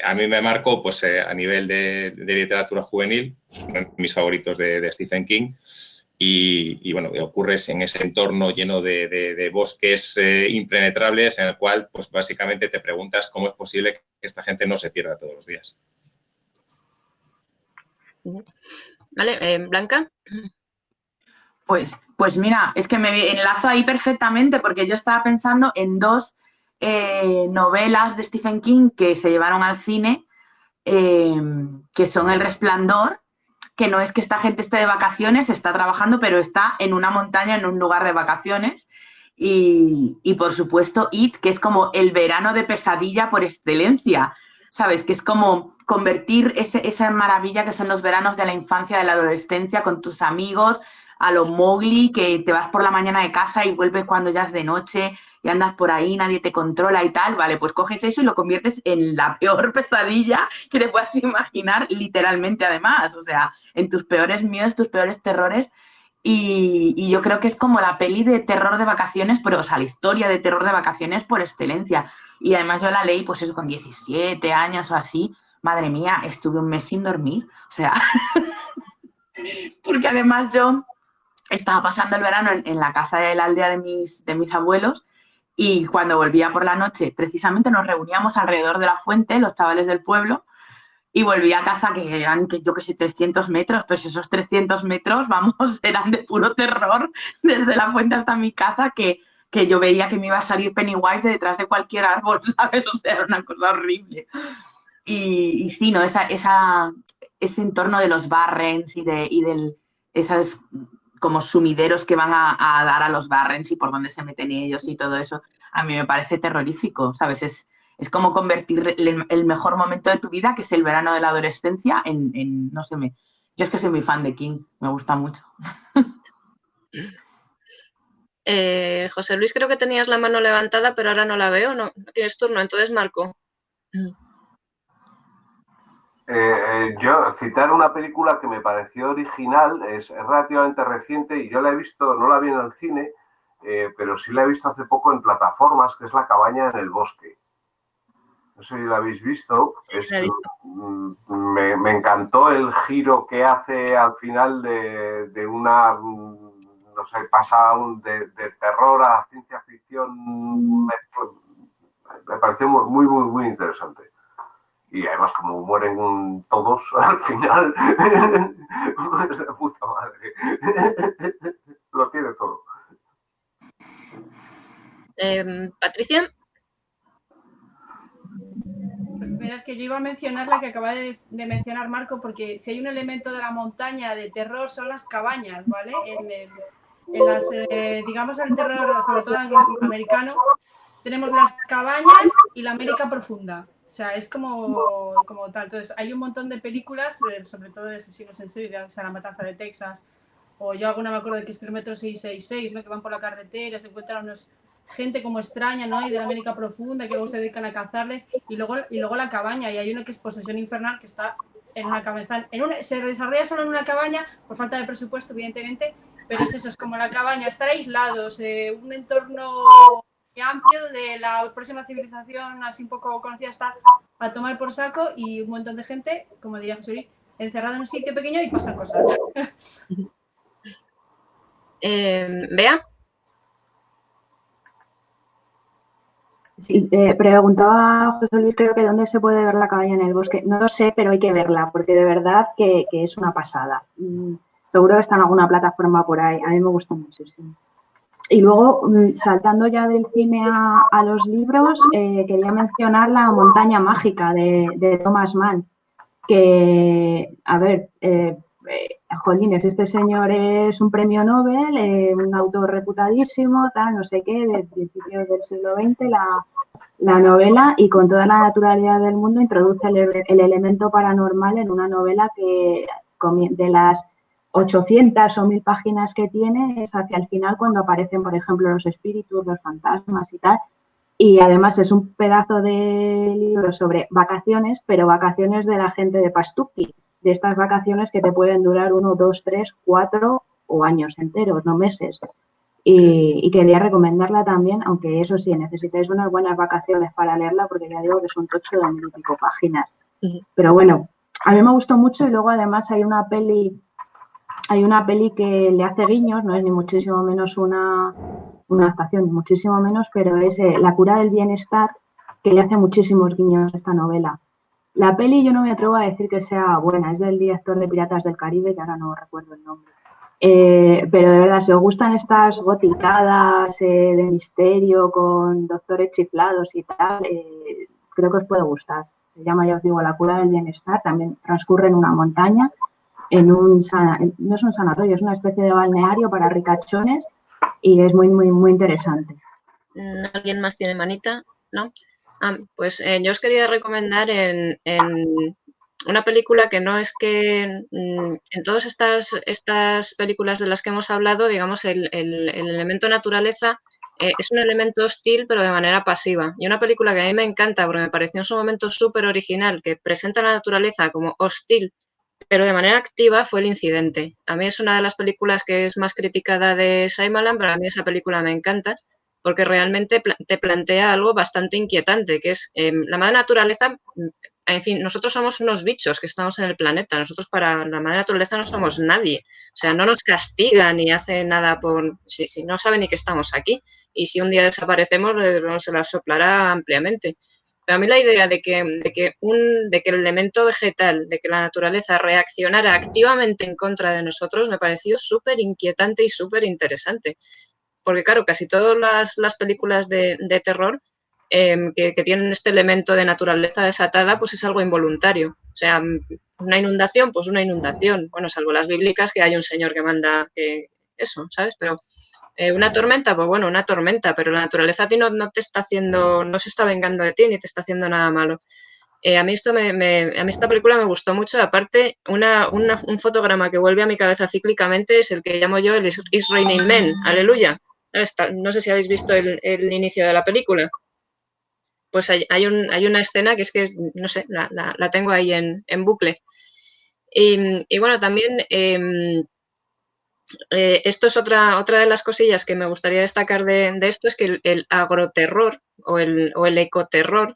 a mí me marcó pues a nivel de literatura juvenil, uno de mis favoritos de Stephen King. Y bueno, ocurre en ese entorno lleno de bosques impenetrables, en el cual pues básicamente te preguntas cómo es posible que esta gente no se pierda todos los días. Vale, Blanca. Pues mira, es que me enlazo ahí perfectamente, porque yo estaba pensando en 2 novelas de Stephen King que se llevaron al cine, que son El Resplandor, que no es que esta gente esté de vacaciones, está trabajando, pero está en una montaña, en un lugar de vacaciones. Y por supuesto, It, que es como el verano de pesadilla por excelencia, ¿sabes? Que es como convertir esa maravilla que son los veranos de la infancia, de la adolescencia, con tus amigos, a lo Mowgli, que te vas por la mañana de casa y vuelves cuando ya es de noche y andas por ahí, nadie te controla y tal. Vale, pues coges eso y lo conviertes en la peor pesadilla que te puedas imaginar, literalmente, además. O sea, en tus peores miedos, tus peores terrores. Y yo creo que es como la peli de terror de vacaciones, pero, o sea, la historia de terror de vacaciones por excelencia. Y además yo la leí, pues eso, con 17 años o así. Madre mía, estuve un mes sin dormir. O sea, porque además yo estaba pasando el verano en la casa de la aldea de mis abuelos, Y cuando volvía por la noche, precisamente nos reuníamos alrededor de la fuente, los chavales del pueblo, y volví a casa que eran, yo que sé, 300 metros, pues esos 300 metros, vamos, eran de puro terror, desde la fuente hasta mi casa, que yo veía que me iba a salir Pennywise de detrás de cualquier árbol, ¿sabes? O sea, era una cosa horrible. Y sí, ¿no? Ese entorno de los Barrens y del esas como sumideros que van a dar a los Barrens y por dónde se meten ellos y todo eso, a mí me parece terrorífico, ¿sabes? Es como convertir el mejor momento de tu vida, que es el verano de la adolescencia, en no sé, yo es que soy muy fan de King, me gusta mucho. José Luis, creo que tenías la mano levantada, pero ahora no la veo, no tienes turno, entonces Marco. Yo citar una película que me pareció original, es relativamente reciente y yo la he visto, no la vi en el cine, pero sí la he visto hace poco en plataformas, que es La cabaña en el bosque. No sé si la habéis visto. Me encantó el giro que hace al final de una, no sé, pasa de terror a ciencia ficción. Me pareció muy interesante. Y además, como mueren todos al final, es de puta madre. Lo tiene todo. Patricia. Es que yo iba a mencionar la que acaba de mencionar Marco, porque si hay un elemento de la montaña de terror son las cabañas, ¿vale? En las, digamos, el terror, sobre todo americano, tenemos las cabañas y la América profunda. O sea, es como tal. Entonces, hay un montón de películas, sobre todo de asesinos en serie, ya sea La matanza de Texas, o yo alguna me acuerdo de que es Kilómetro 666, ¿no? Que van por la carretera, se encuentran gente como extraña, ¿no? Y de la América profunda, que luego se dedican a cazarles, y luego la cabaña, y hay uno que es Posesión Infernal, que está en una cabaña, se desarrolla solo en una cabaña, por falta de presupuesto, evidentemente, pero es eso, es como la cabaña, estar aislados, un entorno amplio donde la próxima civilización, así un poco conocida, está a tomar por saco, y un montón de gente, como diría José Luis, encerrada en un sitio pequeño y pasan cosas. ¿Bea? Sí, preguntaba José Luis, creo que dónde se puede ver La cabaña en el bosque. No lo sé, pero hay que verla, porque de verdad que es una pasada. Seguro que está en alguna plataforma por ahí. A mí me gusta muchísimo. Y luego, saltando ya del cine a los libros, quería mencionar La montaña mágica de Thomas Mann, que, a ver, jolines, este señor es un premio Nobel, un autor reputadísimo, tal, no sé qué, del principio del siglo XX, la novela, y con toda la naturalidad del mundo introduce el elemento paranormal en una novela que de las 800 o 1000 páginas que tiene es hacia el final cuando aparecen, por ejemplo, los espíritus, los fantasmas y tal. Y además es un pedazo de libro sobre vacaciones, pero vacaciones de la gente de Pastuqui, de estas vacaciones que te pueden durar 1, 2, 3, 4 o años enteros, no meses. Y quería recomendarla también, aunque eso sí, necesitáis unas buenas vacaciones para leerla, porque ya digo que son 8 de 1000 y pico páginas. Pero bueno, a mí me gustó mucho, y luego además hay una peli que le hace guiños, no es ni muchísimo menos una adaptación, ni muchísimo menos, pero es La cura del bienestar, que le hace muchísimos guiños a esta novela. La peli yo no me atrevo a decir que sea buena, es del director de Piratas del Caribe, que ahora no recuerdo el nombre. Pero de verdad, si os gustan estas goticadas de misterio con doctores chiflados y tal, creo que os puede gustar. Se llama, ya os digo, La cura del bienestar, también transcurre en una montaña, no es un sanatorio, es una especie de balneario para ricachones, y es muy interesante. ¿Alguien más tiene manita? ¿No? Pues yo os quería recomendar en una película que no es que en todas estas películas de las que hemos hablado, digamos, el elemento naturaleza es un elemento hostil, pero de manera pasiva. Y una película que a mí me encanta, porque me pareció en su momento súper original, que presenta la naturaleza como hostil, pero de manera activa, fue El Incidente. A mí es una de las películas que es más criticada de Shyamalan, pero a mí esa película me encanta, porque realmente te plantea algo bastante inquietante, que es la madre naturaleza en fin, nosotros somos unos bichos que estamos en el planeta. Nosotros para la madre naturaleza no somos nadie. O sea, no nos castiga ni hace nada por... Si no sabe ni que estamos aquí. Y si un día desaparecemos, se la soplará ampliamente. Pero a mí la idea de que el elemento vegetal, de que la naturaleza reaccionara activamente en contra de nosotros, me pareció súper inquietante y súper interesante. Porque claro, casi todas las películas de terror que tienen este elemento de naturaleza desatada, pues es algo involuntario. O sea, una inundación, pues una inundación. Bueno, salvo las bíblicas, que hay un señor que manda eso, ¿sabes? Pero una tormenta, pues bueno, una tormenta, pero la naturaleza a ti no te está haciendo, no se está vengando de ti ni te está haciendo nada malo. A mí esta película me gustó mucho. Aparte, un fotograma que vuelve a mi cabeza cíclicamente es el que llamo yo el It's Raining Men, aleluya. No sé si habéis visto el inicio de la película. Pues hay una escena que es que, no sé, la tengo ahí en bucle. Y bueno, también esto es otra de las cosillas que me gustaría destacar de esto, es que el agroterror o el ecoterror,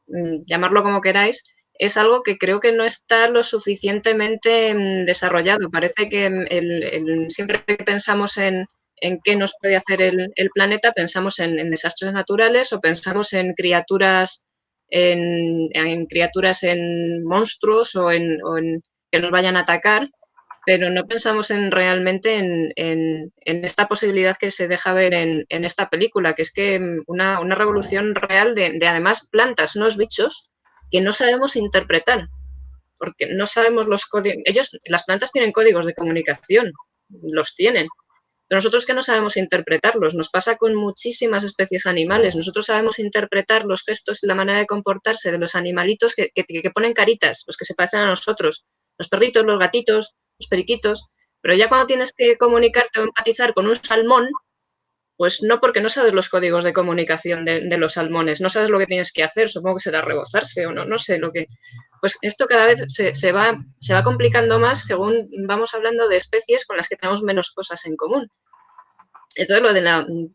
llamarlo como queráis, es algo que creo que no está lo suficientemente desarrollado. Parece que siempre que pensamos en qué nos puede hacer el planeta, pensamos en desastres naturales o pensamos en criaturas, en monstruos o en que nos vayan a atacar, pero no pensamos realmente en esta posibilidad que se deja ver en esta película, que es que una revolución real de además plantas, unos bichos que no sabemos interpretar, porque no sabemos los códigos. Las plantas tienen códigos de comunicación, los tienen, pero nosotros que no sabemos interpretarlos. Nos pasa con muchísimas especies animales. Nosotros sabemos interpretar los gestos y la manera de comportarse de los animalitos que ponen caritas, los que se parecen a nosotros, los perritos, los gatitos, los periquitos, pero ya cuando tienes que comunicarte o empatizar con un salmón, pues no, porque no sabes los códigos de comunicación de los salmones, no sabes lo que tienes que hacer, supongo que será rebozarse o no sé lo que... Pues esto cada vez se va complicando más según vamos hablando de especies con las que tenemos menos cosas en común. Entonces,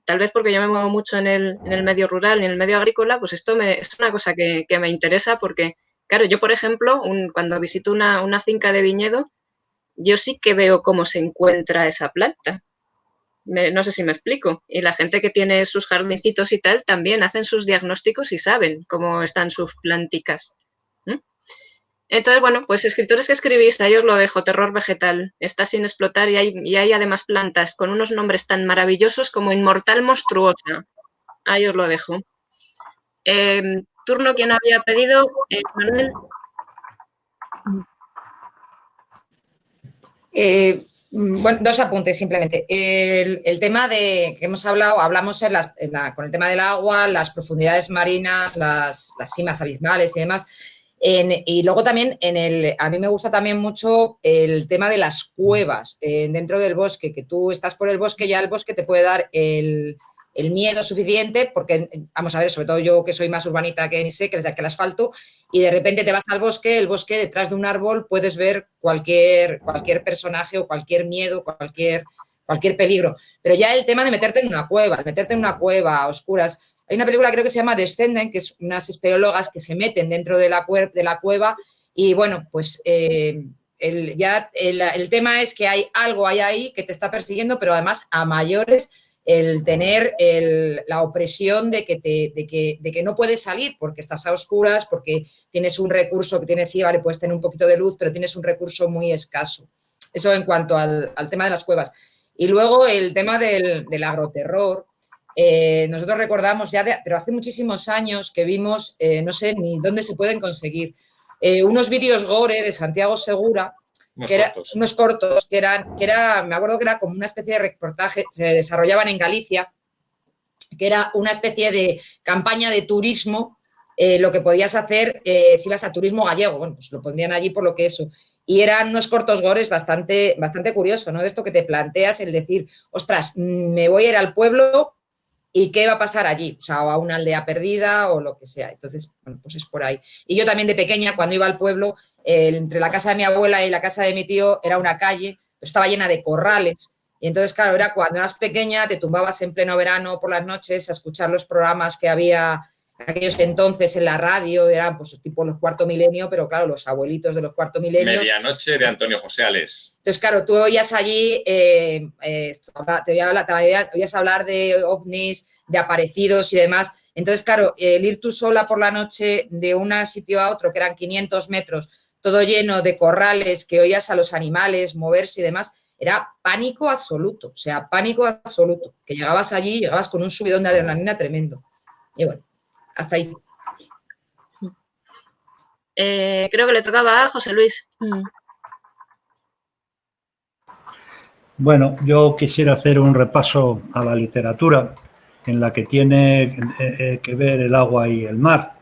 tal vez porque yo me muevo mucho en el medio rural y en el medio agrícola, pues esto es una cosa que me interesa porque, claro, yo, por ejemplo, cuando visito una finca de viñedo, yo sí que veo cómo se encuentra esa planta. No sé si me explico. Y la gente que tiene sus jardincitos y tal también hacen sus diagnósticos y saben cómo están sus planticas. Entonces, bueno, pues escritores que escribís, ahí os lo dejo, terror vegetal. Está sin explotar y hay además plantas con unos nombres tan maravillosos como Inmortal Monstruosa. Ahí os lo dejo. Turno, ¿quién había pedido? Manuel. Bueno, dos apuntes simplemente. El tema de que hemos hablamos con el tema del agua, las profundidades marinas, las simas abismales y demás. Y luego también a mí me gusta también mucho el tema de las cuevas dentro del bosque, que tú estás por el bosque, ya el bosque te puede dar el miedo suficiente, porque, vamos a ver, sobre todo yo que soy más urbanita que ni sé, que el asfalto, y de repente te vas al bosque, el bosque detrás de un árbol puedes ver cualquier personaje o cualquier miedo, cualquier peligro. Pero ya el tema de meterte en una cueva a oscuras. Hay una película, creo que se llama Descenden, que es unas espeleólogas que se meten dentro de la cueva y, bueno, pues el tema es que hay algo ahí que te está persiguiendo, pero además a mayores el tener la opresión de que no puedes salir porque estás a oscuras, porque tienes un recurso que vale, puedes tener un poquito de luz, pero tienes un recurso muy escaso. Eso en cuanto al tema de las cuevas. Y luego el tema del agroterror. Nosotros recordamos pero hace muchísimos años que vimos, no sé ni dónde se pueden conseguir, unos vídeos gore de Santiago Segura, unos cortos, que era, me acuerdo que era como una especie de reportaje, se desarrollaban en Galicia, que era una especie de campaña de turismo, lo que podías hacer si ibas a turismo gallego, bueno, pues lo pondrían allí por lo que eso. Y eran unos cortos gores bastante curioso, ¿no? De esto que te planteas, el decir, ostras, me voy a ir al pueblo y qué va a pasar allí, o sea, o a una aldea perdida o lo que sea. Entonces, bueno, pues es por ahí. Y yo también de pequeña, cuando iba al pueblo, entre la casa de mi abuela y la casa de mi tío era una calle, estaba llena de corrales. Y entonces, claro, era cuando eras pequeña, te tumbabas en pleno verano por las noches a escuchar los programas que había aquellos entonces en la radio eran pues tipo los cuarto milenio, pero claro, los abuelitos de los cuarto milenios. Medianoche de Antonio José Ales. Entonces, claro, tú oías allí, oías hablar de ovnis, de aparecidos y demás. Entonces, claro, el ir tú sola por la noche de un sitio a otro, que eran 500 metros, todo lleno de corrales, que oías a los animales moverse y demás, era pánico absoluto, o sea, pánico absoluto. Que llegabas allí, llegabas con un subidón de adrenalina tremendo. Y bueno, hasta ahí. Creo que le tocaba a José Luis. Bueno, yo quisiera hacer un repaso a la literatura en la que tiene que ver el agua y el mar.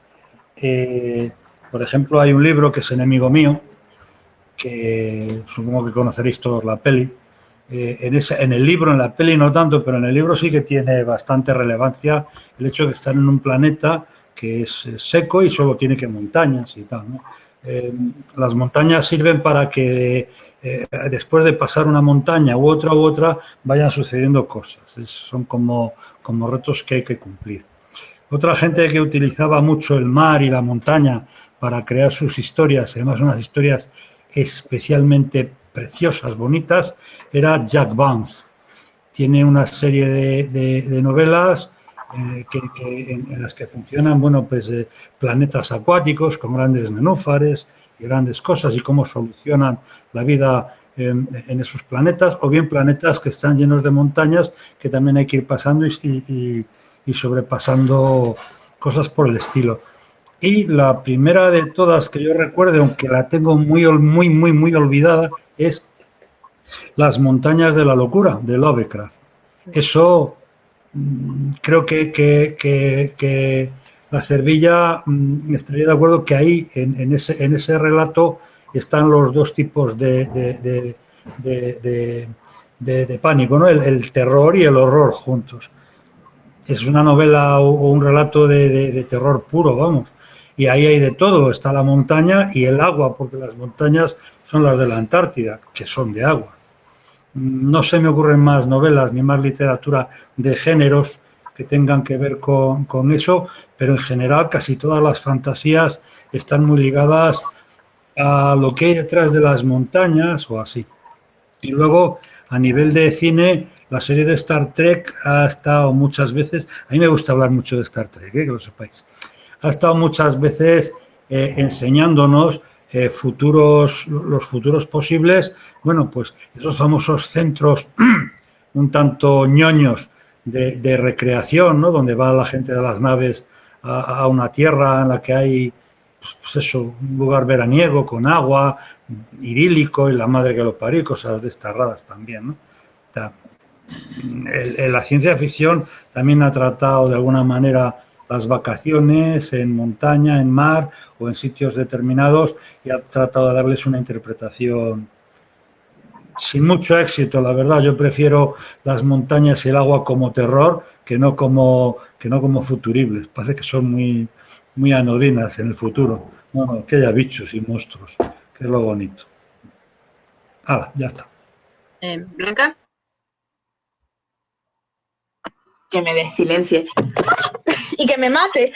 Por ejemplo, hay un libro que es Enemigo mío, que supongo que conoceréis todos la peli. En el libro, en la peli no tanto, pero en el libro sí que tiene bastante relevancia el hecho de estar en un planeta que es seco y solo tiene que montañas y tal, ¿no? Las montañas sirven para que después de pasar una montaña u otra, vayan sucediendo cosas. Son como retos que hay que cumplir. Otra gente que utilizaba mucho el mar y la montaña para crear sus historias, además unas historias especialmente preciosas, bonitas, era Jack Vance. Tiene una serie de novelas en las que funcionan, bueno, pues planetas acuáticos con grandes nenúfares y grandes cosas y cómo solucionan la vida en esos planetas, o bien planetas que están llenos de montañas que también hay que ir pasando y sobrepasando cosas por el estilo. Y la primera de todas que yo recuerdo, aunque la tengo muy olvidada, es Las montañas de la locura, de Lovecraft. Eso creo que la Cervilla estaría de acuerdo que ahí, en ese relato, están los dos tipos de pánico, ¿no? El terror y el horror juntos. Es una novela o un relato de terror puro, vamos. Y ahí hay de todo, está la montaña y el agua, porque las montañas son las de la Antártida, que son de agua. No se me ocurren más novelas ni más literatura de géneros que tengan que ver con eso, pero en general casi todas las fantasías están muy ligadas a lo que hay detrás de las montañas o así. Y luego, a nivel de cine, la serie de Star Trek ha estado muchas veces, a mí me gusta hablar mucho de Star Trek, que lo sepáis, ha estado muchas veces enseñándonos los futuros posibles, bueno, pues esos famosos centros un tanto ñoños de recreación, ¿no? Donde va la gente de las naves a una tierra en la que hay, pues eso, un lugar veraniego con agua, idílico y la madre que lo parió, cosas de estas raras también, ¿no? O sea, la ciencia ficción también ha tratado de alguna manera las vacaciones en montaña, en mar o en sitios determinados y ha tratado de darles una interpretación sin mucho éxito, la verdad. Yo prefiero las montañas y el agua como terror que no como futuribles. Parece que son muy anodinas en el futuro. No, que haya bichos y monstruos, que es lo bonito. Ya está. Blanca. Que me desilencie. Y que me mate.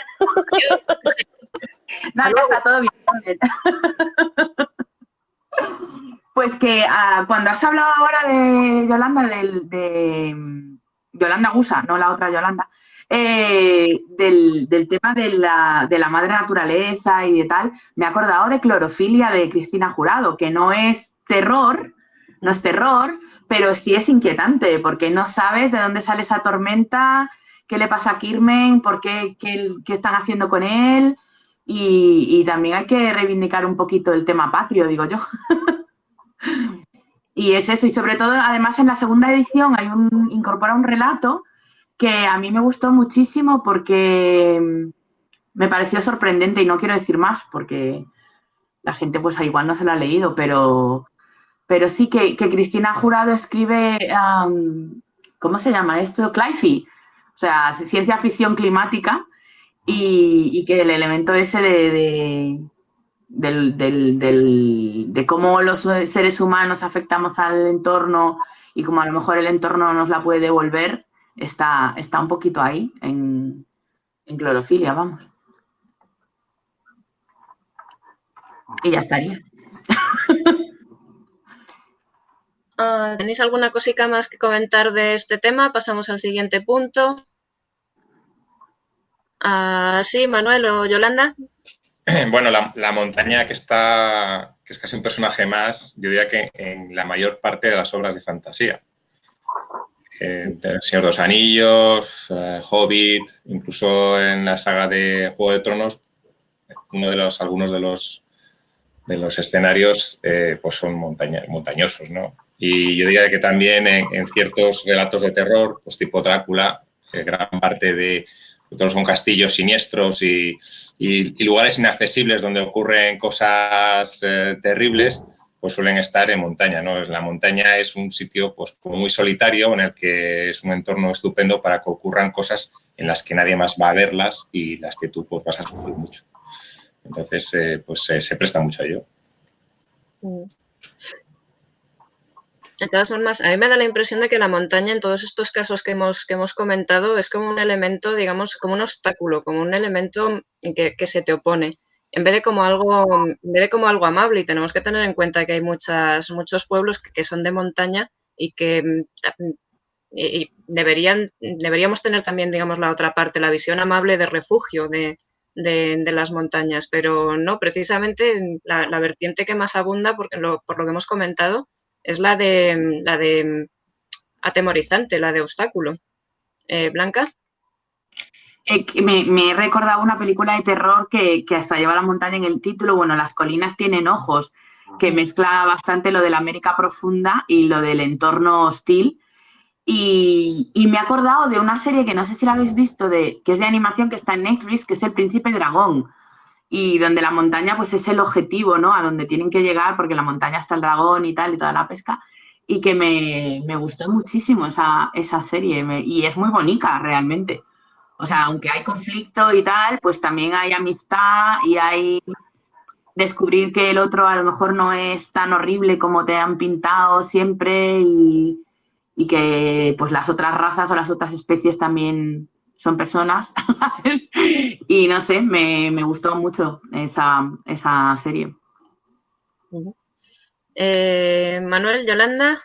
No, ya está todo bien. Pues que cuando has hablado ahora de Yolanda, de Yolanda Gusa, no la otra Yolanda, del tema de la madre naturaleza y de tal, me he acordado de Clorofilia de Cristina Jurado, que no es terror, pero sí es inquietante, porque no sabes de dónde sale esa tormenta, qué le pasa a Kirmen, qué están haciendo con él, y también hay que reivindicar un poquito el tema patrio, digo yo. Y es eso, y sobre todo, además, en la segunda edición incorpora un relato que a mí me gustó muchísimo porque me pareció sorprendente, y no quiero decir más porque la gente pues igual no se lo ha leído, pero sí que Cristina Jurado escribe, ¿cómo se llama esto? Cli-fi, o sea, ciencia ficción climática, y que el elemento ese de cómo los seres humanos afectamos al entorno y cómo a lo mejor el entorno nos la puede devolver, está un poquito ahí en Clorofilia, vamos. Y ya estaría. ¿Tenéis alguna cosita más que comentar de este tema? Pasamos al siguiente punto. Sí, Manuel o Yolanda. Bueno, la montaña que es casi un personaje más, yo diría que en la mayor parte de las obras de fantasía. El Señor de los Anillos, Hobbit, incluso en la saga de Juego de Tronos, algunos de los escenarios pues son montañosos, ¿no? Y yo diría que también en ciertos relatos de terror, pues tipo Drácula, gran parte de todos son castillos siniestros y lugares inaccesibles donde ocurren cosas terribles, pues suelen estar en montaña, ¿no? La montaña es un sitio pues como muy solitario, en el que es un entorno estupendo para que ocurran cosas en las que nadie más va a verlas y las que tú pues vas a sufrir mucho. Entonces, pues se presta mucho a ello. De todas formas, a mí me da la impresión de que la montaña, en todos estos casos que hemos comentado, es como un elemento, digamos, como un obstáculo, como un elemento que se te opone, en vez de como algo amable. Y tenemos que tener en cuenta que hay muchos pueblos que son de montaña y que deberíamos tener también, digamos, la otra parte, la visión amable de refugio de las montañas, pero no, precisamente la vertiente que más abunda, por lo que hemos comentado, es la de atemorizante, la de obstáculo. ¿Blanca? Me he recordado una película de terror que hasta lleva la montaña en el título, bueno, Las colinas tienen ojos, que mezcla bastante lo de la América profunda y lo del entorno hostil. Y me he acordado de una serie que no sé si la habéis visto, que es de animación, que está en Netflix, que es El Príncipe Dragón, y donde la montaña pues es el objetivo, ¿no? A donde tienen que llegar, porque la montaña está el dragón y tal, y toda la pesca, y que me gustó muchísimo esa serie, y es muy bonita realmente. O sea, aunque hay conflicto y tal, pues también hay amistad y hay descubrir que el otro a lo mejor no es tan horrible como te han pintado siempre, y que pues las otras razas o las otras especies también son personas. Y no sé, me gustó mucho esa serie. Manuel, Yolanda.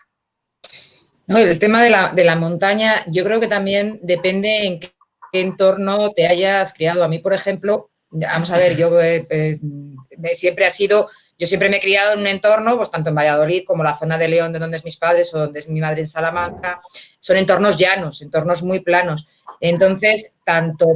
No, el tema de la montaña, yo creo que también depende en qué entorno te hayas criado. A mí, por ejemplo, vamos a ver, yo siempre me he criado en un entorno, pues tanto en Valladolid como la zona de León, de donde es mis padres, o donde es mi madre en Salamanca, son entornos llanos, entornos muy planos. Entonces,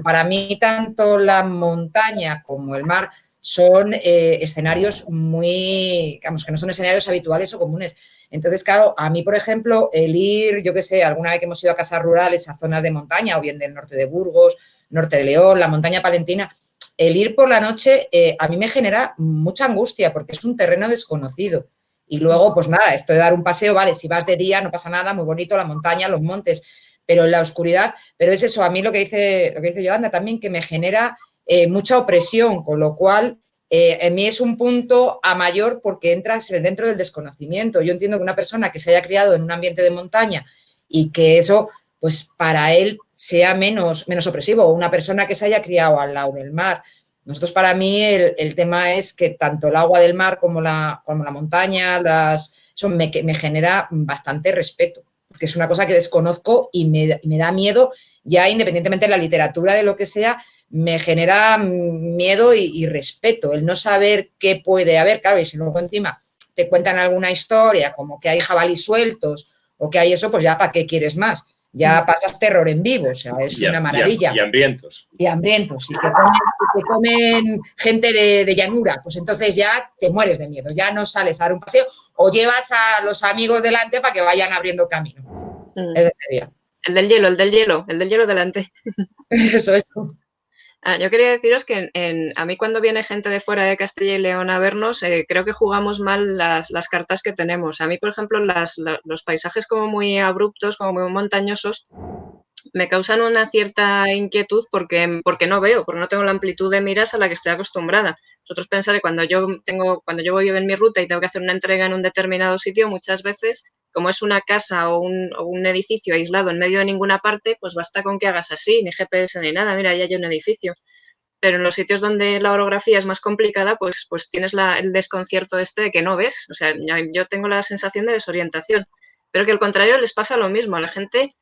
para mí, tanto la montaña como el mar son escenarios digamos, que no son escenarios habituales o comunes. Entonces, claro, a mí, por ejemplo, el ir, yo qué sé, alguna vez que hemos ido a casas rurales, a zonas de montaña, o bien del norte de Burgos, norte de León, la montaña palentina, el ir por la noche a mí me genera mucha angustia porque es un terreno desconocido. Y luego, pues nada, esto de dar un paseo, vale, si vas de día no pasa nada, muy bonito, la montaña, los montes, pero en la oscuridad, pero es eso, a mí lo que dice Yolanda también, que me genera mucha opresión, con lo cual en mí es un punto a mayor porque entras dentro del desconocimiento. Yo entiendo que una persona que se haya criado en un ambiente de montaña y que eso, pues para él sea menos opresivo, o una persona que se haya criado al lado del mar. Nosotros, para mí, el tema es que tanto el agua del mar como la montaña, eso me genera bastante respeto, porque es una cosa que desconozco y me da miedo, ya independientemente de la literatura, de lo que sea, me genera miedo y respeto, el no saber qué puede haber, claro, y si luego encima te cuentan alguna historia como que hay jabalíes sueltos o que hay eso, pues ya ¿para qué quieres más? Ya pasas terror en vivo, o sea, es una maravilla. Y hambrientos. Y hambrientos, y que comen gente de llanura, pues entonces ya te mueres de miedo, ya no sales a dar un paseo o llevas a los amigos delante para que vayan abriendo camino. Ese sería. El del hielo delante. Eso. Yo quería deciros que a mí cuando viene gente de fuera de Castilla y León a vernos, creo que jugamos mal las cartas que tenemos. A mí, por ejemplo, los paisajes como muy abruptos, como muy montañosos, me causan una cierta inquietud porque no veo, porque no tengo la amplitud de miras a la que estoy acostumbrada. Vosotros pensáis que cuando yo voy en mi ruta y tengo que hacer una entrega en un determinado sitio, muchas veces, como es una casa o un edificio aislado en medio de ninguna parte, pues basta con que hagas así, ni GPS ni nada, mira, ya hay un edificio. pero en los sitios donde la orografía es más complicada, pues tienes el desconcierto este de que no ves. O sea, yo tengo la sensación de desorientación, pero que al contrario les pasa lo mismo. A la gente,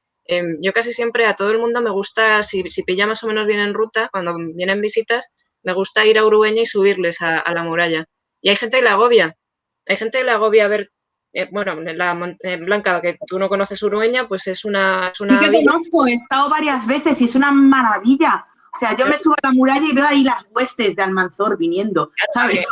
yo casi siempre a todo el mundo me gusta, si pilla más o menos bien en ruta, cuando vienen visitas, me gusta ir a Urueña y subirles a la muralla. Y hay gente que le agobia. Hay gente que le agobia ver, bueno, Blanca, que tú no conoces Urueña, pues es una Sí que villa. conozco, he estado varias veces y es una maravilla. O sea, yo me subo a la muralla y veo ahí las huestes de Almanzor viniendo, ¿sabes?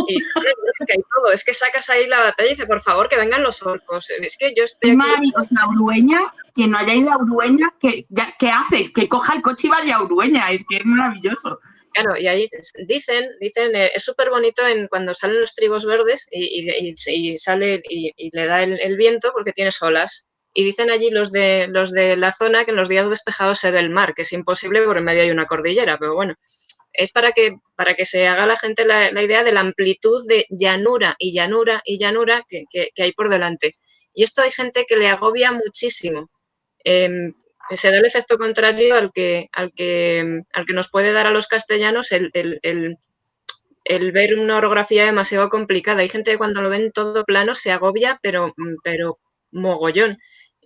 Que hay todo. Es que sacas ahí la batalla y dices, por favor, que vengan los orcos. Es que yo estoy Es aquí. maravilloso. Urueña, quien no haya ido a Urueña, ¿qué hace? Que coja el coche y vaya a Urueña. Es que es maravilloso. Claro, y ahí dicen, es súper bonito cuando salen los trigos verdes y sale y le da el viento porque tienes olas. Y dicen allí los de la zona que en los días despejados se ve el mar, que es imposible porque en medio hay una cordillera, pero bueno, es para que se haga la gente la idea de la amplitud de llanura y llanura y llanura que hay por delante. Y esto hay gente que le agobia muchísimo. Se da el efecto contrario al que nos puede dar a los castellanos el ver una orografía demasiado complicada. Hay gente que cuando lo ven todo plano se agobia, pero mogollón.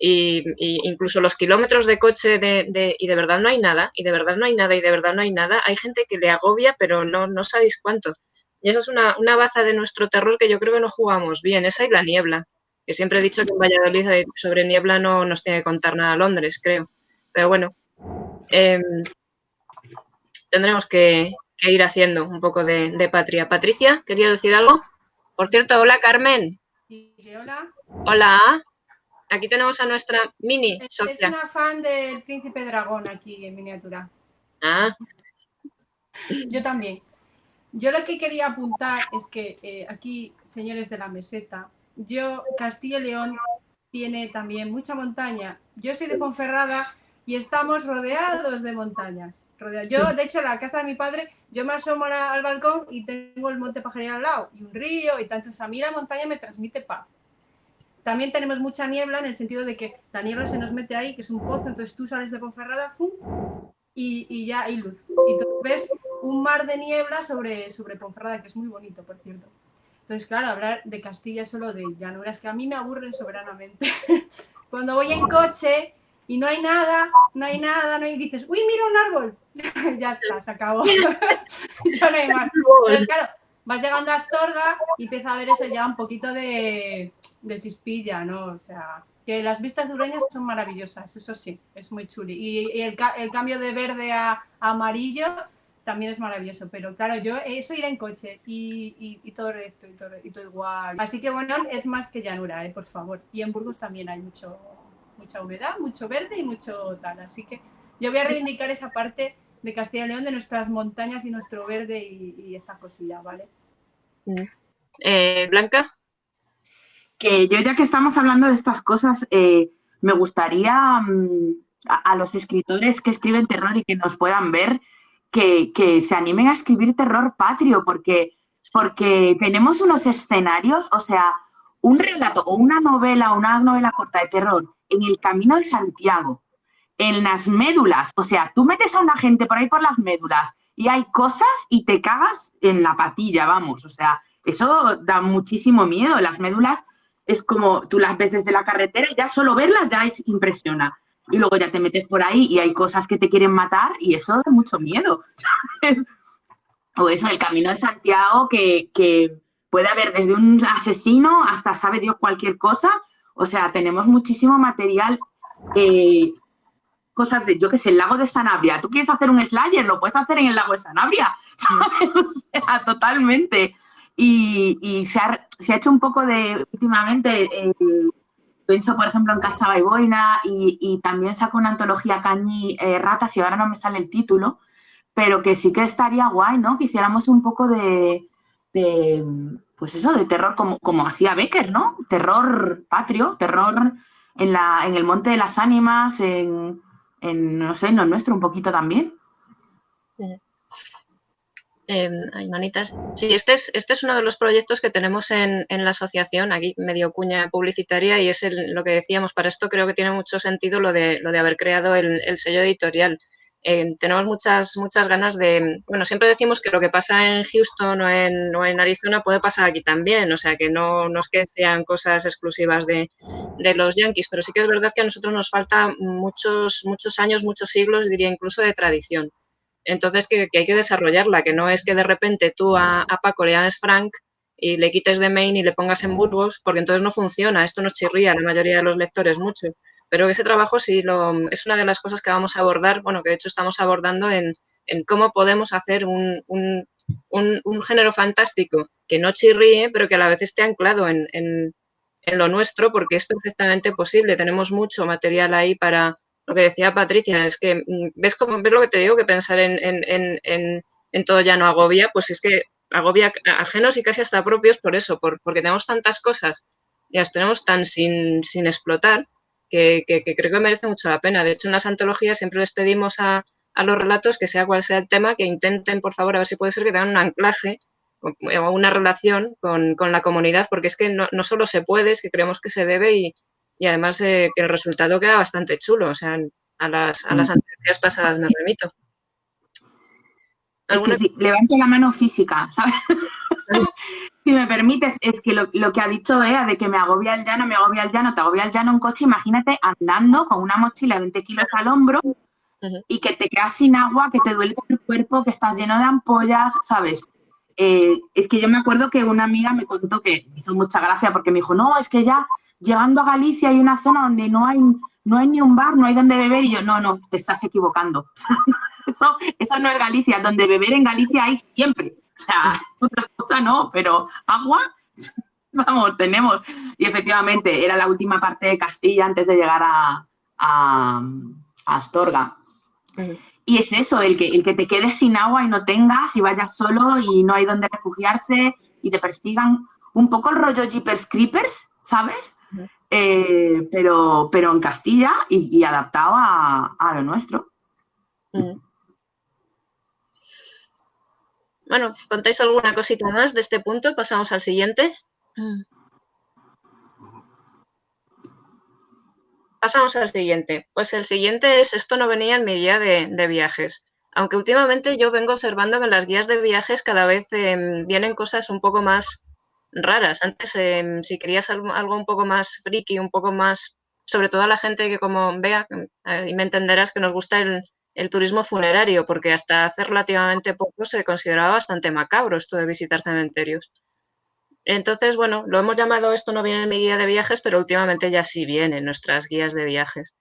Y incluso los kilómetros de coche y de verdad no hay nada, y de verdad no hay nada, y de verdad no hay nada, hay gente que le agobia, pero no sabéis cuánto. Y esa es una base de nuestro terror que yo creo que no jugamos bien, esa y la niebla. Que siempre he dicho que en Valladolid sobre niebla no nos tiene que contar nada Londres, creo. Pero bueno, tendremos que ir haciendo un poco de patria. Patricia, ¿quería decir algo? Por cierto, hola Carmen. Sí, hola. Hola. Aquí tenemos a nuestra mini socia. Es una fan del Príncipe Dragón aquí en miniatura. Ah. Yo también. Yo lo que quería apuntar es que aquí, señores de la meseta, Castilla y León tiene también mucha montaña. Yo soy de Ponferrada y estamos rodeados de montañas. Yo, de hecho, en la casa de mi padre, yo me asomo al balcón y tengo el Monte Pajarillo al lado y un río y tanto. A mí la montaña me transmite paz. También tenemos mucha niebla en el sentido de que la niebla se nos mete ahí, que es un pozo, entonces tú sales de Ponferrada, ¡fum! Y ya hay luz. Y entonces ves un mar de niebla sobre Ponferrada, que es muy bonito, por cierto. Entonces, claro, hablar de Castilla solo de llanuras que a mí me aburren soberanamente. Cuando voy en coche y no hay nada, y dices, uy, mira un árbol. Ya está, se acabó. Ya no hay más. Entonces, claro, vas llegando a Astorga y empieza a ver eso ya un poquito de chispilla, ¿no? O sea, que las vistas de Ureña son maravillosas, eso sí, es muy chuli. Y el cambio de verde a amarillo también es maravilloso, pero claro, yo eso ir en coche y todo recto y todo igual. Así que bueno, es más que llanura, por favor. Y en Burgos también hay mucha humedad, mucho verde y mucho tal. Así que yo voy a reivindicar esa parte de Castilla y León, de nuestras montañas y nuestro verde y esta cosilla, ¿vale? Blanca. Que yo, ya que estamos hablando de estas cosas, me gustaría a los escritores que escriben terror y que nos puedan ver, que se animen a escribir terror patrio, porque tenemos unos escenarios, o sea, un relato o una novela corta de terror en el Camino de Santiago, en las médulas, o sea, tú metes a una gente por ahí por las médulas y hay cosas y te cagas en la patilla, vamos, o sea, eso da muchísimo miedo. Las médulas es como tú las ves desde la carretera y ya solo verlas ya impresiona. Y luego ya te metes por ahí y hay cosas que te quieren matar y eso da mucho miedo, ¿sabes? O eso, el Camino de Santiago, que puede haber desde un asesino hasta sabe Dios cualquier cosa. O sea, tenemos muchísimo material, cosas de, yo qué sé, el lago de Sanabria. ¿Tú quieres hacer un Slayer? Lo puedes hacer en el lago de Sanabria, ¿sabes? O sea, totalmente. Y se ha hecho un poco de, últimamente, pienso, por ejemplo, en Cachaba y Boina, y también sacó una antología Cañí, Ratas, y ahora no me sale el título, pero que sí que estaría guay, ¿no? Que hiciéramos un poco de pues eso, de terror como hacía Becker, ¿no? Terror patrio, terror en el Monte de las Ánimas, no sé, en lo nuestro un poquito también. Ay, manitas. Sí, este es uno de los proyectos que tenemos en la asociación, aquí medio cuña publicitaria, y es lo que decíamos. Para esto creo que tiene mucho sentido lo de haber creado el sello editorial. tenemos muchas ganas de... Bueno, siempre decimos que lo que pasa en Houston o en Arizona puede pasar aquí también, o sea, que no es que sean cosas exclusivas de los Yankees, pero sí que es verdad que a nosotros nos falta muchos años, muchos siglos, diría incluso de tradición. Entonces, que hay que desarrollarla, que no es que de repente tú a Paco le llames Frank y le quites de Maine y le pongas en Burgos, porque entonces no funciona, esto nos chirría a la mayoría de los lectores mucho. Pero ese trabajo sí es una de las cosas que vamos a abordar, bueno, que de hecho estamos abordando en cómo podemos hacer un género fantástico que no chirríe, pero que a la vez esté anclado en lo nuestro, porque es perfectamente posible. Tenemos mucho material ahí para, lo que decía Patricia, es que ves lo que te digo, que pensar en todo ya no agobia, pues es que agobia ajenos y casi hasta propios por eso, porque tenemos tantas cosas y las tenemos tan sin explotar, que creo que merece mucho la pena. De hecho, en las antologías siempre les pedimos a los relatos, que sea cual sea el tema, que intenten, por favor, a ver si puede ser que tengan un anclaje o una relación con la comunidad, porque es que no solo se puede, es que creemos que se debe y además que el resultado queda bastante chulo. O sea, a las antologías pasadas me remito. Es que sí, levanto la mano física, ¿sabes? Si me permites, es que lo que ha dicho Bea de que me agobia el llano, te agobia el llano en coche, imagínate andando con una mochila de 20 kilos al hombro y que te quedas sin agua, que te duele el cuerpo, que estás lleno de ampollas, ¿sabes? Es que yo me acuerdo que una amiga me contó, que hizo mucha gracia porque me dijo, no, es que ya llegando a Galicia hay una zona donde no hay ni un bar, no hay donde beber, y yo, no, te estás equivocando. Eso no es Galicia, donde beber en Galicia hay siempre. O sea, otra cosa no, pero agua, vamos, tenemos. Y efectivamente, era la última parte de Castilla antes de llegar a Astorga. Y es eso, el que te quedes sin agua y no tengas, y vayas solo y no hay donde refugiarse y te persigan. Un poco el rollo Jeepers Creepers, ¿sabes? Pero en Castilla y adaptado a lo nuestro. Bueno, ¿contáis alguna cosita más de este punto? Pasamos al siguiente. Pasamos al siguiente. Pues el siguiente es, esto no venía en mi guía de viajes. Aunque últimamente yo vengo observando que en las guías de viajes cada vez vienen cosas un poco más raras. Antes, si querías algo un poco más friki, un poco más, sobre todo a la gente que como vea, y me entenderás que nos gusta el turismo funerario, porque hasta hace relativamente poco se consideraba bastante macabro esto de visitar cementerios. Entonces, bueno, lo hemos llamado esto no viene en mi guía de viajes, pero últimamente ya sí viene en nuestras guías de viajes.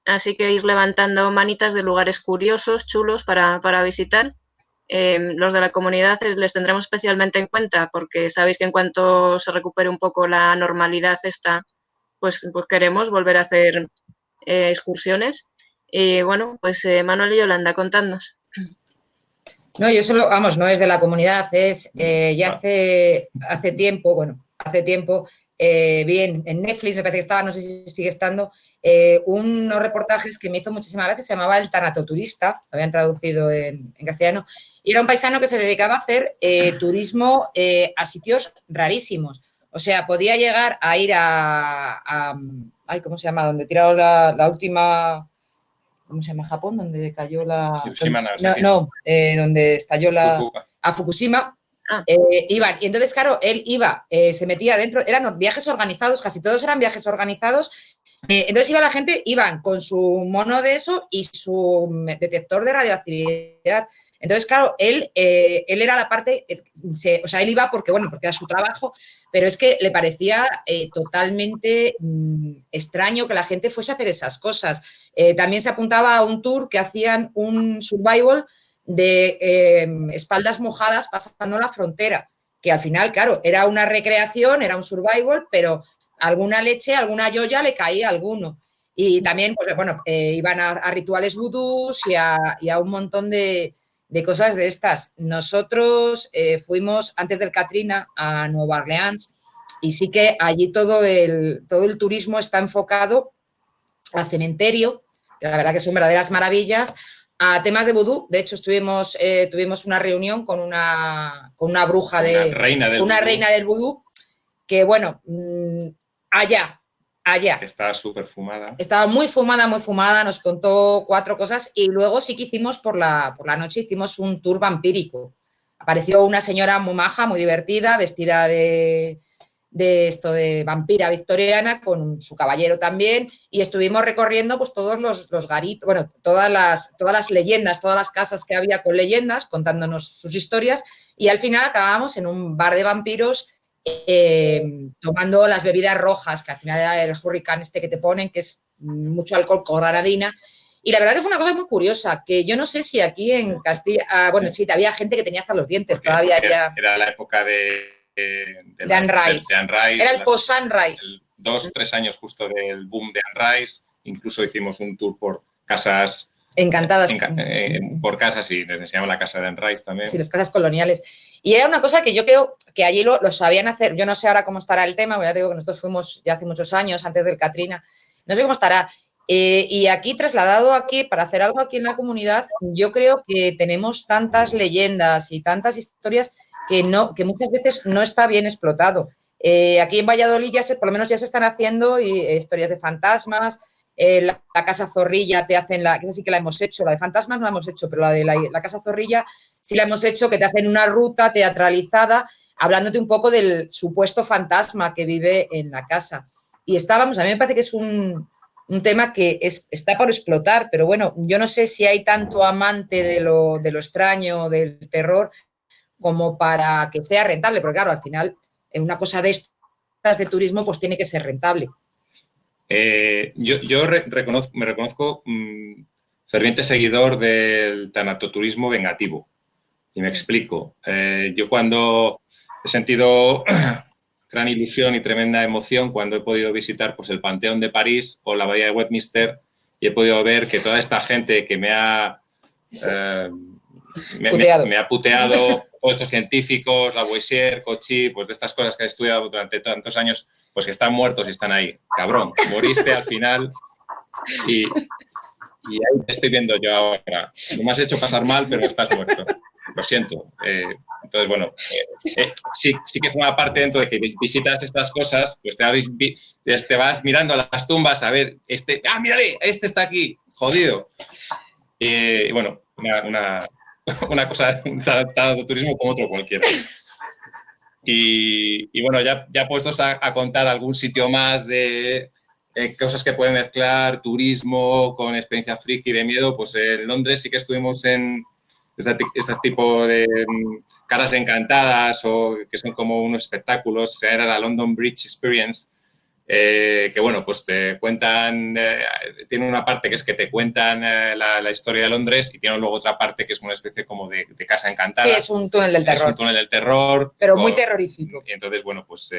Así que ir levantando manitas de lugares curiosos, chulos para visitar. Los de la comunidad les tendremos especialmente en cuenta porque sabéis que en cuanto se recupere un poco la normalidad esta, pues queremos volver a hacer excursiones. Y bueno, pues Manuel y Yolanda, contadnos. No, yo solo, vamos, no es de la comunidad, es ya hace tiempo, vi en Netflix, me parece que estaba, no sé si sigue estando, unos reportajes que me hizo muchísima gracia, se llamaba El Tanatoturista, lo habían traducido en castellano, y era un paisano que se dedicaba a hacer turismo a sitios rarísimos. O sea, podía llegar a ir ay, ¿cómo se llama? Donde tiraron la última... ¿Cómo se llama? Japón, donde cayó la... donde estalló la... A Fukushima. Iban. Y entonces, claro, él iba, se metía dentro, eran viajes organizados, casi todos eran viajes organizados. Entonces iba la gente, iban con su mono de eso y su detector de radioactividad. Entonces, claro, él era la parte, o sea, él iba porque era su trabajo, pero es que le parecía totalmente extraño que la gente fuese a hacer esas cosas. También se apuntaba a un tour que hacían un survival de espaldas mojadas pasando la frontera, que al final, claro, era una recreación, era un survival, pero alguna leche, alguna yoya le caía a alguno. Y también, pues bueno, iban a rituales vudús y a un montón de cosas de estas. Nosotros fuimos antes del Katrina a Nueva Orleans y sí que allí todo el turismo está enfocado al cementerio, que la verdad que son verdaderas maravillas, a temas de vudú. De hecho, tuvimos una reunión con una bruja, una reina del vudú, que bueno, allá allá. Está súper fumada. Estaba muy fumada, nos contó 4 cosas y luego sí que hicimos por la noche, hicimos un tour vampírico. Apareció una señora muy maja, muy divertida, vestida de vampira victoriana, con su caballero también, y estuvimos recorriendo pues todos los garitos, bueno, todas las leyendas, todas las casas que había con leyendas, contándonos sus historias, y al final acabamos en un bar de vampiros tomando las bebidas rojas, que al final era el hurricane este que te ponen, que es mucho alcohol con granadina. Y la verdad que fue una cosa muy curiosa, que yo no sé si aquí en Castilla, bueno, sí, había gente que tenía hasta los dientes, Porque todavía era la época de Anne Rice. Era el post-Sunrise. 2-3 años justo del boom de Anne Rice. Incluso hicimos un tour por casas encantadas. Por casas y les enseñamos la casa de Anne Rice también. Sí, las casas coloniales. Y era una cosa que yo creo que allí lo sabían hacer. Yo no sé ahora cómo estará el tema, porque ya te digo que nosotros fuimos ya hace muchos años, antes del Katrina. No sé cómo estará. Y aquí, trasladado aquí, para hacer algo aquí en la comunidad, yo creo que tenemos tantas leyendas y tantas historias que muchas veces no está bien explotado. Aquí en Valladolid por lo menos ya se están haciendo historias de fantasmas. La Casa Zorrilla te hacen que esa sí que la hemos hecho, la de fantasmas no la hemos hecho, pero la de la Casa Zorrilla sí la hemos hecho, que te hacen una ruta teatralizada hablándote un poco del supuesto fantasma que vive en la casa. Y a mí me parece que es un tema que está por explotar, pero bueno, yo no sé si hay tanto amante de lo extraño, del terror, como para que sea rentable, porque claro, al final, en una cosa de estas de turismo, pues tiene que ser rentable. Yo me reconozco ferviente seguidor del tanatoturismo vengativo. Y me explico. Yo cuando he sentido gran ilusión y tremenda emoción cuando he podido visitar pues, el Panteón de París o la Bahía de Westminster y he podido ver que toda esta gente que me ha puteado, todos estos científicos, Lavoisier, Cauchy, pues de estas cosas que he estudiado durante tantos años, pues que están muertos y están ahí. Cabrón, moriste al final y ahí te estoy viendo yo ahora. No me has hecho pasar mal, pero estás muerto. Lo siento. Entonces, bueno, sí que forma parte dentro de que visitas estas cosas, pues te vas mirando a las tumbas a ver, mírale, este está aquí, jodido. Y bueno, una cosa, tanto turismo como otro cualquiera. Y bueno, ya puestos a contar algún sitio más de cosas que pueden mezclar turismo con experiencia friki de miedo, pues en Londres sí que estuvimos en este tipo de caras encantadas o que son como unos espectáculos. Era la London Bridge Experience, que bueno, pues te cuentan, tiene una parte que es que te cuentan la historia de Londres y tiene luego otra parte que es una especie como de casa encantada. Sí, es un túnel del terror. Es un túnel del terror. Pero muy terrorífico. Y entonces, bueno, pues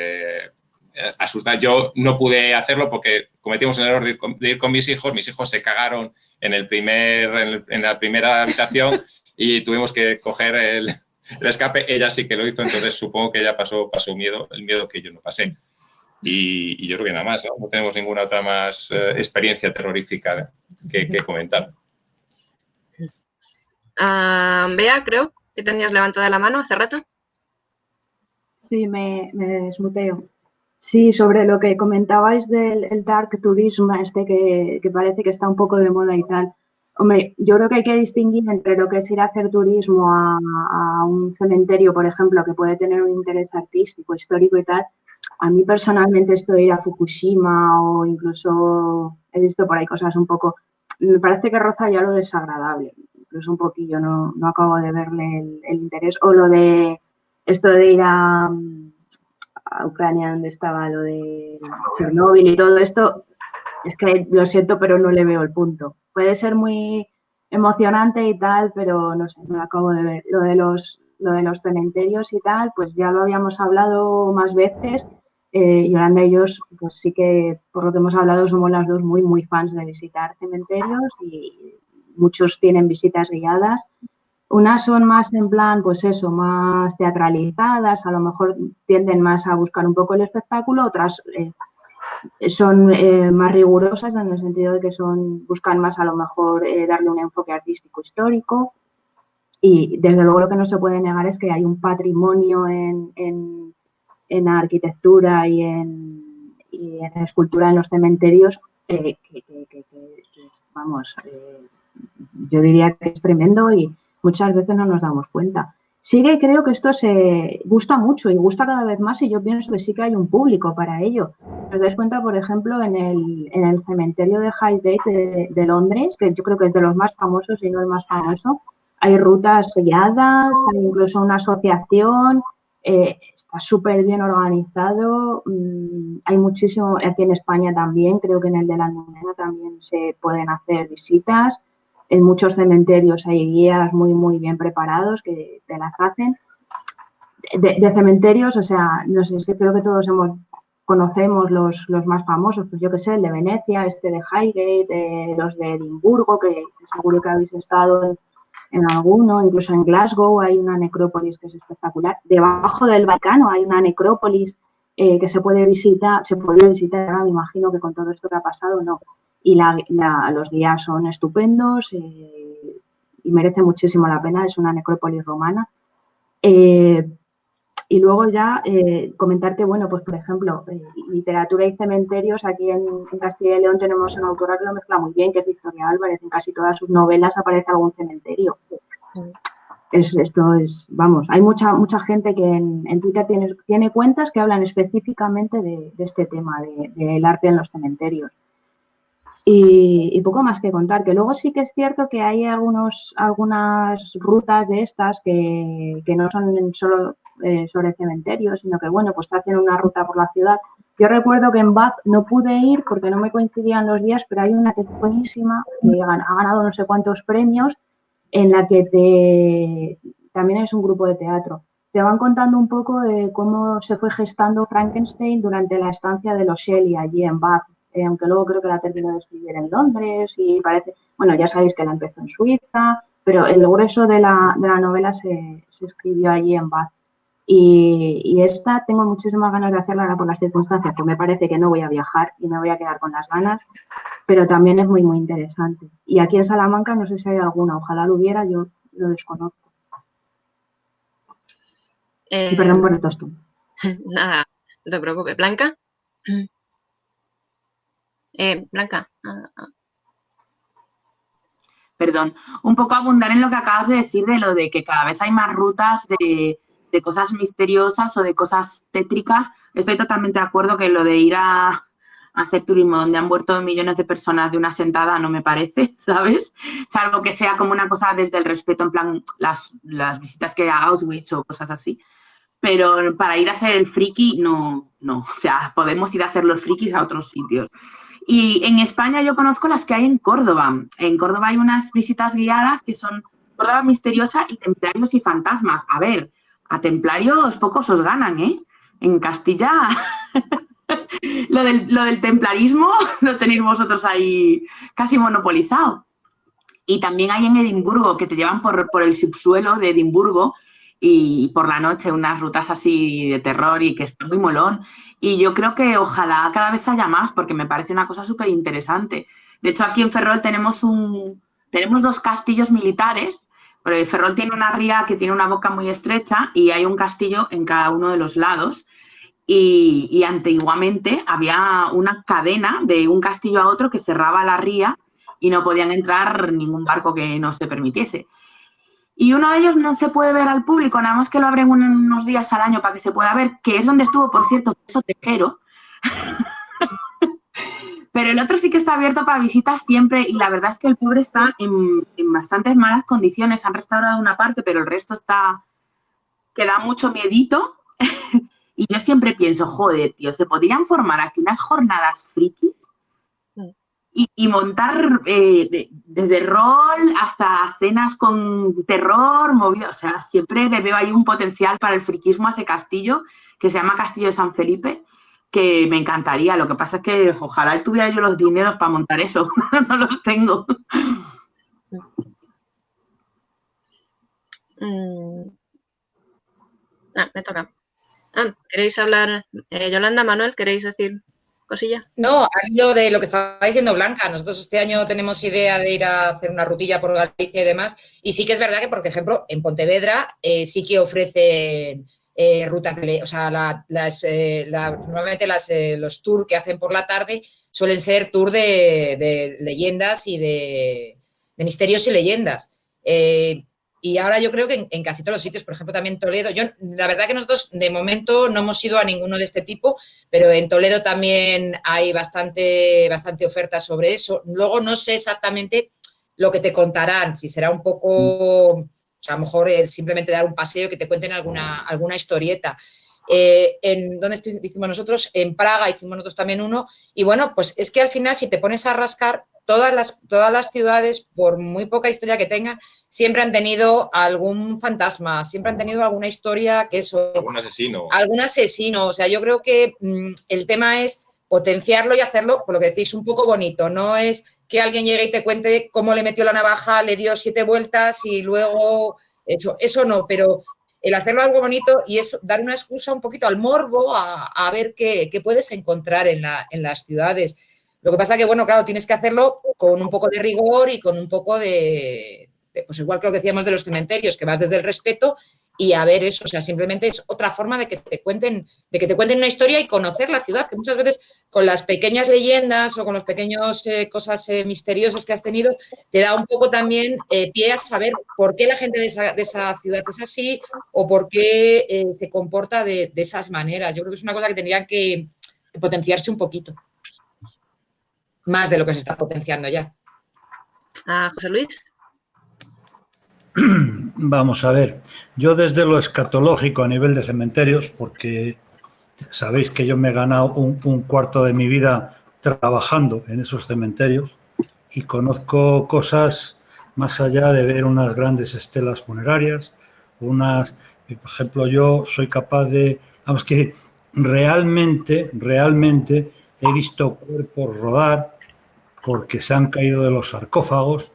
asustar. Yo no pude hacerlo porque cometimos el error de ir con mis hijos. Mis hijos se cagaron en la primera habitación y tuvimos que coger el escape. Ella sí que lo hizo, entonces supongo que ella pasó el miedo que yo no pasé. Y yo creo que nada más, ¿no? No tenemos ninguna otra más experiencia terrorífica que comentar. Bea, creo que tenías levantada la mano hace rato. Sí, me desmuteo. Sí, sobre lo que comentabais del dark tourism, que parece que está un poco de moda y tal. Hombre, yo creo que hay que distinguir entre lo que es ir a hacer turismo a un cementerio, por ejemplo, que puede tener un interés artístico, histórico y tal. A mí personalmente esto de ir a Fukushima o incluso he visto por ahí cosas un poco, me parece que roza ya lo desagradable, incluso un poquillo, no acabo de verle el interés. O lo de esto de ir a Ucrania, donde estaba lo de Chernóbil y todo esto, es que lo siento, pero no le veo el punto. Puede ser muy emocionante y tal, pero no sé, no lo acabo de ver. Lo de los cementerios y tal, pues ya lo habíamos hablado más veces. Yolanda y yo, pues sí que por lo que hemos hablado somos las dos muy, muy fans de visitar cementerios y muchos tienen visitas guiadas. Unas son más en plan, pues eso, más teatralizadas, a lo mejor tienden más a buscar un poco el espectáculo, otras son más rigurosas en el sentido de que buscan más a lo mejor darle un enfoque artístico histórico. Y desde luego lo que no se puede negar es que hay un patrimonio en arquitectura y y en escultura en los cementerios, vamos, yo diría que es tremendo y muchas veces no nos damos cuenta. Sí que creo que esto se gusta mucho y gusta cada vez más y yo pienso que sí que hay un público para ello. Os dais cuenta, por ejemplo, en el cementerio de Highgate de Londres, que yo creo que es de los más famosos y no el más famoso, hay rutas guiadas, hay incluso una asociación, está súper bien organizado, hay muchísimo, aquí en España también, creo que en el de la Almudena también se pueden hacer visitas. En muchos cementerios hay guías muy, muy bien preparados que te las hacen. De cementerios, o sea, no sé, es que creo que todos conocemos los más famosos, pues yo qué sé, el de Venecia, este de Highgate, los de Edimburgo, que seguro que habéis estado en alguno, incluso en Glasgow hay una necrópolis que es espectacular. Debajo del Vaticano hay una necrópolis que se podría visitar, ahora me imagino que con todo esto que ha pasado, no. Y los guías son estupendos y merece muchísimo la pena, es una necrópolis romana. Y luego ya comentar que, bueno, pues por ejemplo, literatura y cementerios, aquí en Castilla y León tenemos una autora que lo mezcla muy bien, que es Victoria Álvarez, en casi todas sus novelas aparece algún cementerio. Vamos, hay mucha gente que en Twitter tiene cuentas que hablan específicamente de este tema, del arte en los cementerios. Y poco más que contar, que luego sí que es cierto que hay algunas rutas de estas que no son solo sobre cementerios, sino que, bueno, pues te hacen una ruta por la ciudad. Yo recuerdo que en Bath no pude ir porque no me coincidían los días, pero hay una que es buenísima, que ha ganado no sé cuántos premios, en la que también es un grupo de teatro. Te van contando un poco de cómo se fue gestando Frankenstein durante la estancia de los Shelley allí en Bath. Aunque luego creo que la terminó de escribir en Londres y parece, bueno, ya sabéis que la empezó en Suiza, pero el grueso de la novela se escribió allí en Bath. Y esta tengo muchísimas ganas de hacerla ahora por las circunstancias, pues me parece que no voy a viajar y me voy a quedar con las ganas, pero también es muy, muy interesante. Y aquí en Salamanca no sé si hay alguna, ojalá lo hubiera, yo lo desconozco. Y perdón por el tostón. Nada, no te preocupes. ¿Blanca? Blanca. Perdón, un poco abundar en lo que acabas de decir de lo de que cada vez hay más rutas de cosas misteriosas o de cosas tétricas. Estoy totalmente de acuerdo que lo de ir a hacer turismo donde han muerto millones de personas de una sentada no me parece, ¿sabes? Salvo que sea como una cosa desde el respeto, en plan las visitas que a Auschwitz o cosas así. Pero para ir a hacer el friki, no. O sea, podemos ir a hacer los frikis a otros sitios. Y en España yo conozco las que hay en Córdoba. En Córdoba hay unas visitas guiadas que son Córdoba Misteriosa y Templarios y Fantasmas. A ver, a templarios pocos os ganan, ¿eh? En Castilla lo del templarismo lo tenéis vosotros ahí casi monopolizado. Y también hay en Edimburgo, que te llevan por el subsuelo de Edimburgo y por la noche unas rutas así de terror y que está muy molón. Y yo creo que ojalá cada vez haya más porque me parece una cosa súper interesante. De hecho, aquí en Ferrol tenemos 2 castillos militares. Pero Ferrol tiene una ría que tiene una boca muy estrecha y hay un castillo en cada uno de los lados. Y antiguamente había una cadena de un castillo a otro que cerraba la ría y no podían entrar ningún barco que no se permitiese. Y uno de ellos no se puede ver al público, nada más que lo abren unos días al año para que se pueda ver, que es donde estuvo, por cierto, Queso Tejero. Pero el otro sí que está abierto para visitas siempre y la verdad es que el pobre está en bastantes malas condiciones. Han restaurado una parte, pero el resto que da mucho miedito. Y yo siempre pienso, joder, tío, se podrían formar aquí unas jornadas frikis y montar desde rol hasta cenas con terror, movido. O sea, siempre le veo ahí un potencial para el friquismo a ese castillo que se llama Castillo de San Felipe, que me encantaría. Lo que pasa es que ojalá tuviera yo los dineros para montar eso. No los tengo. Me toca. ¿Queréis hablar? Yolanda, Manuel, ¿queréis decir cosilla? No, al hilo de lo que estaba diciendo Blanca, nosotros este año tenemos idea de ir a hacer una rutilla por Galicia y demás, y sí que es verdad que, por ejemplo, en Pontevedra sí que ofrecen rutas o sea, normalmente los tours que hacen por la tarde suelen ser tours de leyendas y de misterios y leyendas. Y ahora yo creo que en casi todos los sitios, por ejemplo, también Toledo. La verdad que nosotros de momento no hemos ido a ninguno de este tipo, pero en Toledo también hay bastante oferta sobre eso. Luego no sé exactamente lo que te contarán, si será un poco, o sea, a lo mejor simplemente dar un paseo y que te cuenten alguna historieta. ¿Dónde hicimos nosotros? En Praga hicimos nosotros también uno. Y bueno, pues es que al final, si te pones a rascar, todas las ciudades, por muy poca historia que tengan, siempre han tenido algún fantasma, siempre han tenido alguna historia que eso... Algún asesino. Algún asesino. O sea, yo creo que el tema es potenciarlo y hacerlo, por lo que decís, un poco bonito. No es que alguien llegue y te cuente cómo le metió la navaja, le dio 7 vueltas y luego... Eso no, pero el hacerlo algo bonito y es dar una excusa un poquito al morbo a ver qué puedes encontrar en las ciudades. Lo que pasa que, bueno, claro, tienes que hacerlo con un poco de rigor y con un poco pues igual que lo que decíamos de los cementerios, que vas desde el respeto y a ver eso, o sea, simplemente es otra forma de que te cuenten una historia y conocer la ciudad, que muchas veces con las pequeñas leyendas o con los pequeños cosas misteriosas que has tenido, te da un poco también pie a saber por qué la gente de esa ciudad es así o por qué se comporta de esas maneras. Yo creo que es una cosa que tendrían que potenciarse un poquito. Más de lo que se está potenciando ya. José Luis. Vamos a ver, yo desde lo escatológico a nivel de cementerios, porque sabéis que yo me he ganado un cuarto de mi vida trabajando en esos cementerios y conozco cosas más allá de ver unas grandes estelas funerarias, por ejemplo, yo soy capaz de, vamos, que realmente he visto cuerpos rodar porque se han caído de los sarcófagos.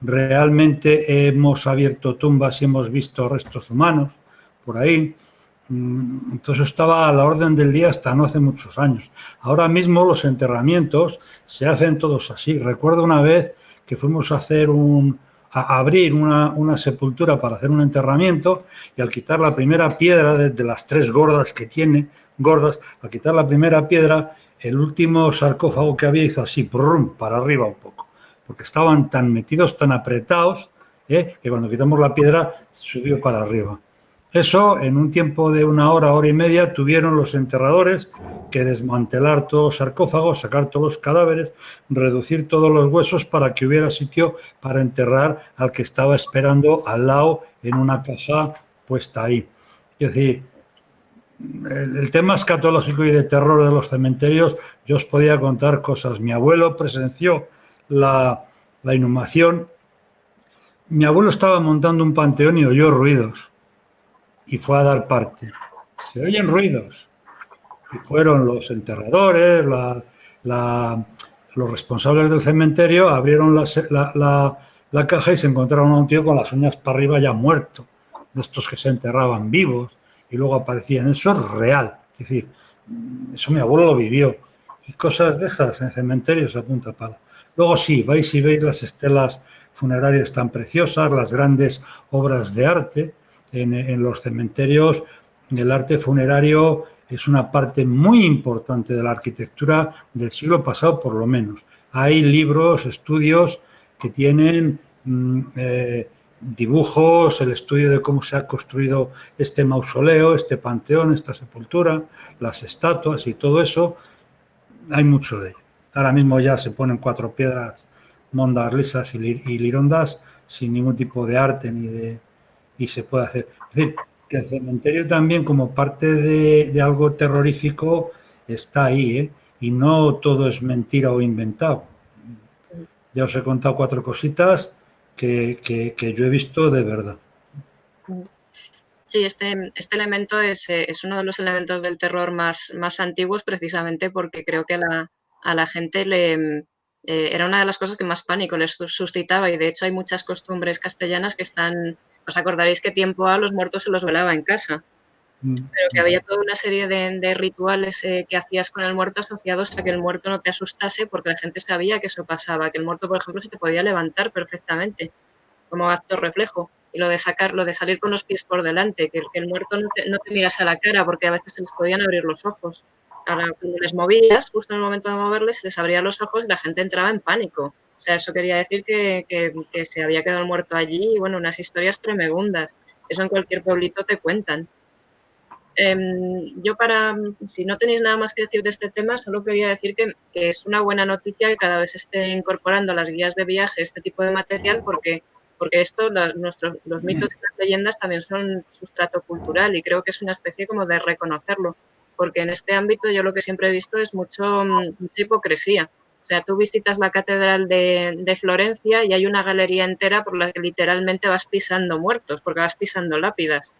Realmente hemos abierto tumbas y hemos visto restos humanos por ahí. Entonces estaba a la orden del día hasta no hace muchos años. Ahora mismo los enterramientos se hacen todos así. Recuerdo una vez que fuimos a hacer a abrir una sepultura para hacer un enterramiento y al quitar la primera piedra de las 3 gordas que tiene, al quitar la primera piedra, el último sarcófago que había hizo así, para arriba un poco, porque estaban tan metidos, tan apretados, que cuando quitamos la piedra subió para arriba. Eso, en un tiempo de 1 hora, hora y media, tuvieron los enterradores que desmantelar todos los sarcófagos, sacar todos los cadáveres, reducir todos los huesos para que hubiera sitio para enterrar al que estaba esperando al lado en una caja puesta ahí. Es decir, el tema escatológico y de terror de los cementerios, yo os podía contar cosas. Mi abuelo presenció la inhumación. Mi abuelo estaba montando un panteón y oyó ruidos y fue a dar parte. Se oyen ruidos y fueron los enterradores, los responsables del cementerio, abrieron la caja y se encontraron a un tío con las uñas para arriba ya muerto, de estos que se enterraban vivos y luego aparecían. Eso es real, es decir, eso mi abuelo lo vivió y cosas de esas en cementerios a punta pala. Luego sí, vais y veis las estelas funerarias tan preciosas, las grandes obras de arte en los cementerios. El arte funerario es una parte muy importante de la arquitectura del siglo pasado, por lo menos. Hay libros, estudios que tienen dibujos, el estudio de cómo se ha construido este mausoleo, este panteón, esta sepultura, las estatuas y todo eso. Hay mucho de ello. Ahora mismo ya se ponen 4 piedras mondas, lisas y lirondas sin ningún tipo de arte y se puede hacer. Es decir, que el cementerio también, como parte de algo terrorífico, está ahí, y no todo es mentira o inventado. Ya os he contado 4 cositas que yo he visto de verdad. Sí, este elemento es uno de los elementos del terror más antiguos, precisamente porque creo que a la gente era una de las cosas que más pánico les suscitaba, y de hecho hay muchas costumbres castellanas que están... Os acordaréis que tiempo a los muertos se los velaba en casa, pero que había toda una serie de rituales que hacías con el muerto asociados a que el muerto no te asustase, porque la gente sabía que eso pasaba, que el muerto, por ejemplo, se te podía levantar perfectamente como acto reflejo. Y lo de salir con los pies por delante, que el muerto no te miras a la cara, porque a veces se les podían abrir los ojos. Ahora, cuando les movías, justo en el momento de moverles, se les abrían los ojos y la gente entraba en pánico. O sea, eso quería decir que se había quedado el muerto allí y, bueno, unas historias tremendas. Eso en cualquier pueblito te cuentan. Yo si no tenéis nada más que decir de este tema, solo quería decir que es una buena noticia que cada vez se esté incorporando a las guías de viaje este tipo de material porque esto, los mitos y las leyendas también son sustrato cultural y creo que es una especie como de reconocerlo, porque en este ámbito yo lo que siempre he visto es mucha hipocresía. O sea, tú visitas la catedral de Florencia y hay una galería entera por la que literalmente vas pisando muertos, porque vas pisando lápidas.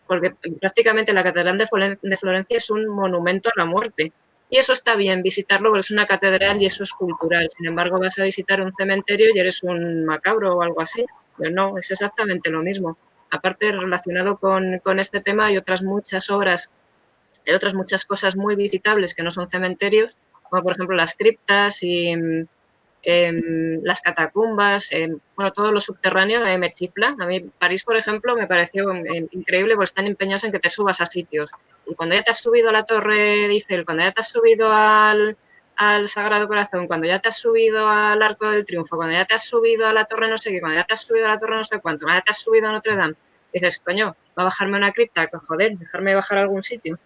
Porque prácticamente la catedral de Florencia es un monumento a la muerte. Y eso está bien, visitarlo porque es una catedral y eso es cultural. Sin embargo, vas a visitar un cementerio y eres un macabro o algo así. Pero no, es exactamente lo mismo. Aparte, relacionado con este tema, hay otras muchas obras, hay otras muchas cosas muy visitables que no son cementerios, como por ejemplo las criptas y las catacumbas, bueno, todo lo subterráneo me chifla. A mí París, por ejemplo, me pareció increíble porque están empeñados en que te subas a sitios. Y cuando ya te has subido a la Torre Eiffel, cuando ya te has subido al Sagrado Corazón, cuando ya te has subido al Arco del Triunfo, cuando ya te has subido a la Torre no sé qué, cuando ya te has subido a la Torre no sé cuánto, cuando ya te has subido a Notre Dame, dices, coño, va a bajarme una cripta, joder, dejarme bajar a algún sitio.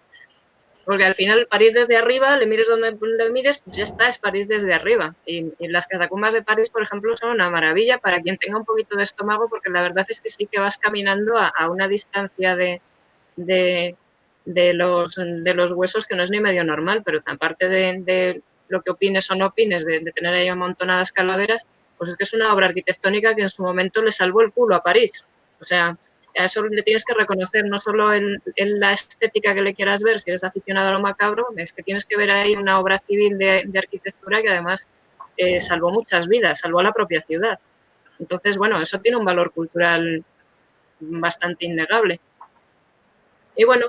Porque al final París desde arriba, le mires donde le mires, pues ya está, es París desde arriba. Y las catacumbas de París, por ejemplo, son una maravilla para quien tenga un poquito de estómago, porque la verdad es que sí que vas caminando a una distancia de los huesos que no es ni medio normal, pero aparte de lo que opines o no opines de tener ahí amontonadas calaveras, pues es que es una obra arquitectónica que en su momento le salvó el culo a París. O sea, a eso le tienes que reconocer no solo en la estética que le quieras ver, si eres aficionado a lo macabro, es que tienes que ver ahí una obra civil de arquitectura que además salvó muchas vidas, salvó a la propia ciudad. Entonces, bueno, eso tiene un valor cultural bastante innegable. Y bueno,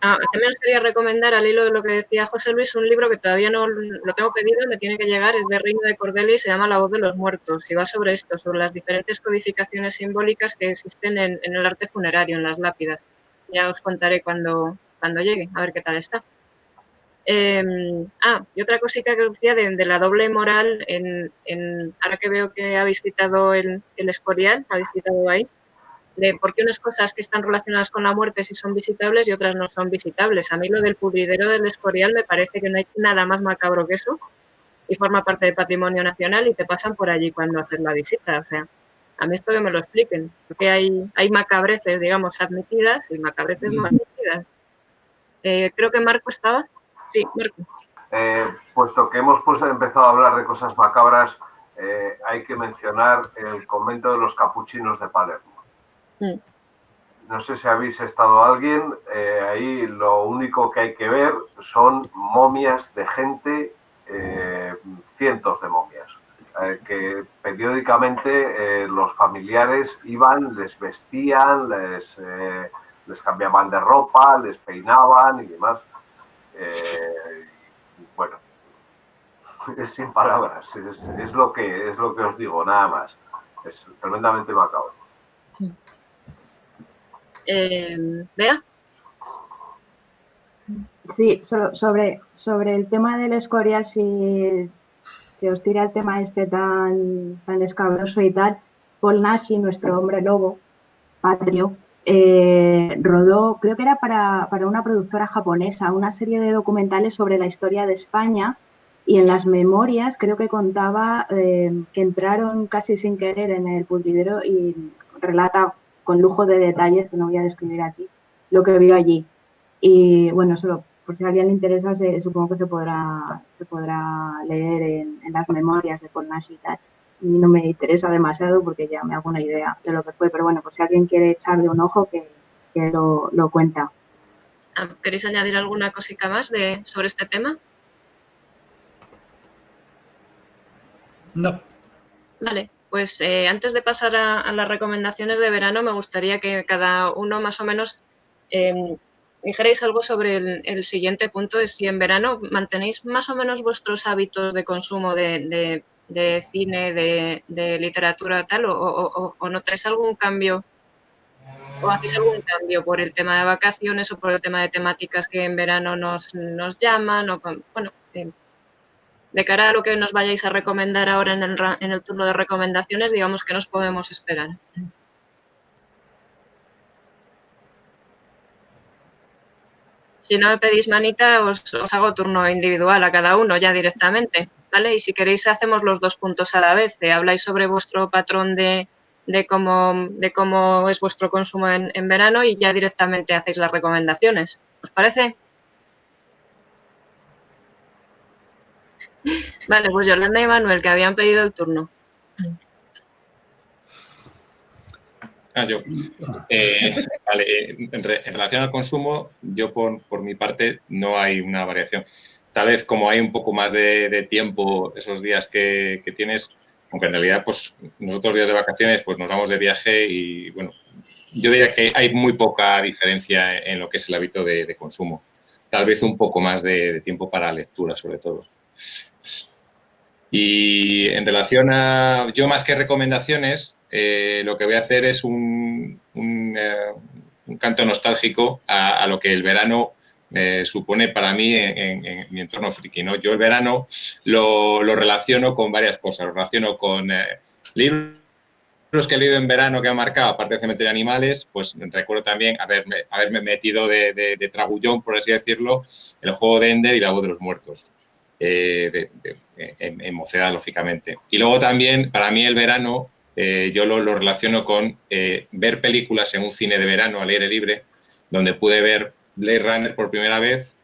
también os quería recomendar, al hilo de lo que decía José Luis, un libro que todavía no lo tengo pedido, me tiene que llegar, es de Reino de Cordelia y se llama La voz de los muertos y va sobre esto, sobre las diferentes codificaciones simbólicas que existen en el arte funerario, en las lápidas. Ya os contaré cuando llegue, a ver qué tal está. Y otra cosita que os decía de la doble moral, ahora que veo que habéis citado el Escorial, habéis citado ahí, de por qué unas cosas que están relacionadas con la muerte sí son visitables y otras no son visitables. A mí lo del pudridero del Escorial me parece que no hay nada más macabro que eso y forma parte del patrimonio nacional y te pasan por allí cuando haces la visita. O sea, a mí esto que me lo expliquen, porque hay macabreces, digamos, admitidas y macabreces no admitidas. Creo que Marco estaba. Sí, Marco. Puesto que hemos empezado a hablar de cosas macabras, hay que mencionar el convento de los capuchinos de Palermo. No sé si habéis estado alguien, ahí lo único que hay que ver son momias de gente, cientos de momias, que periódicamente los familiares iban, les vestían, les cambiaban de ropa, les peinaban y demás. Bueno, es sin palabras, es lo que os digo, nada más. Es tremendamente macabro. ¿Bea? Sí, sobre el tema del Escorial, si os tira el tema este tan escabroso y tal, Paul Naschy, nuestro hombre lobo patrio, rodó, creo que era para una productora japonesa, una serie de documentales sobre la historia de España y en las memorias creo que contaba que entraron casi sin querer en el pudridero y relata con lujo de detalles, que no voy a describir aquí, lo que vio allí. Y bueno, solo por si a alguien le interesa, supongo que se podrá leer en las memorias de Paul Naschy y tal. Y no me interesa demasiado porque ya me hago una idea de lo que fue, pero bueno, por si alguien quiere echarle un ojo, que lo cuenta. ¿Queréis añadir alguna cosita más sobre este tema? No. Vale, pues antes de pasar a las recomendaciones de verano, me gustaría que cada uno más o menos dijerais algo sobre el siguiente punto, de si en verano mantenéis más o menos vuestros hábitos de consumo de de cine, de literatura tal, o notáis algún cambio, o hacéis algún cambio por el tema de vacaciones o por el tema de temáticas que en verano nos llaman, o bueno, de cara a lo que nos vayáis a recomendar ahora en el turno de recomendaciones, digamos que nos podemos esperar. Si no me pedís manita, os hago turno individual a cada uno ya directamente, ¿vale? Y si queréis hacemos los 2 puntos a la vez. Habláis sobre vuestro patrón de cómo es vuestro consumo en verano y ya directamente hacéis las recomendaciones. ¿Os parece? Vale, pues Yolanda y Manuel, que habían pedido el turno. Yo. Vale, en relación al consumo, yo por mi parte no hay una variación. Tal vez como hay un poco más de tiempo esos días que tienes, aunque en realidad pues nosotros días de vacaciones pues nos vamos de viaje y bueno, yo diría que hay muy poca diferencia en lo que es el hábito de consumo. Tal vez un poco más de tiempo para lectura sobre todo. Y en relación a, yo más que recomendaciones, lo que voy a hacer es un canto nostálgico a lo que el verano supone para mí en mi entorno friki, ¿no? Yo el verano lo relaciono con varias cosas. Lo relaciono con libros que he leído en verano que han marcado, aparte de Cementerio de Animales, pues recuerdo también haberme metido de tragullón, por así decirlo, El juego de Ender y La voz de los muertos. En mocedad, lógicamente. Y luego también, para mí el verano, yo lo relaciono con ver películas en un cine de verano al aire libre, donde pude ver Blade Runner por primera vez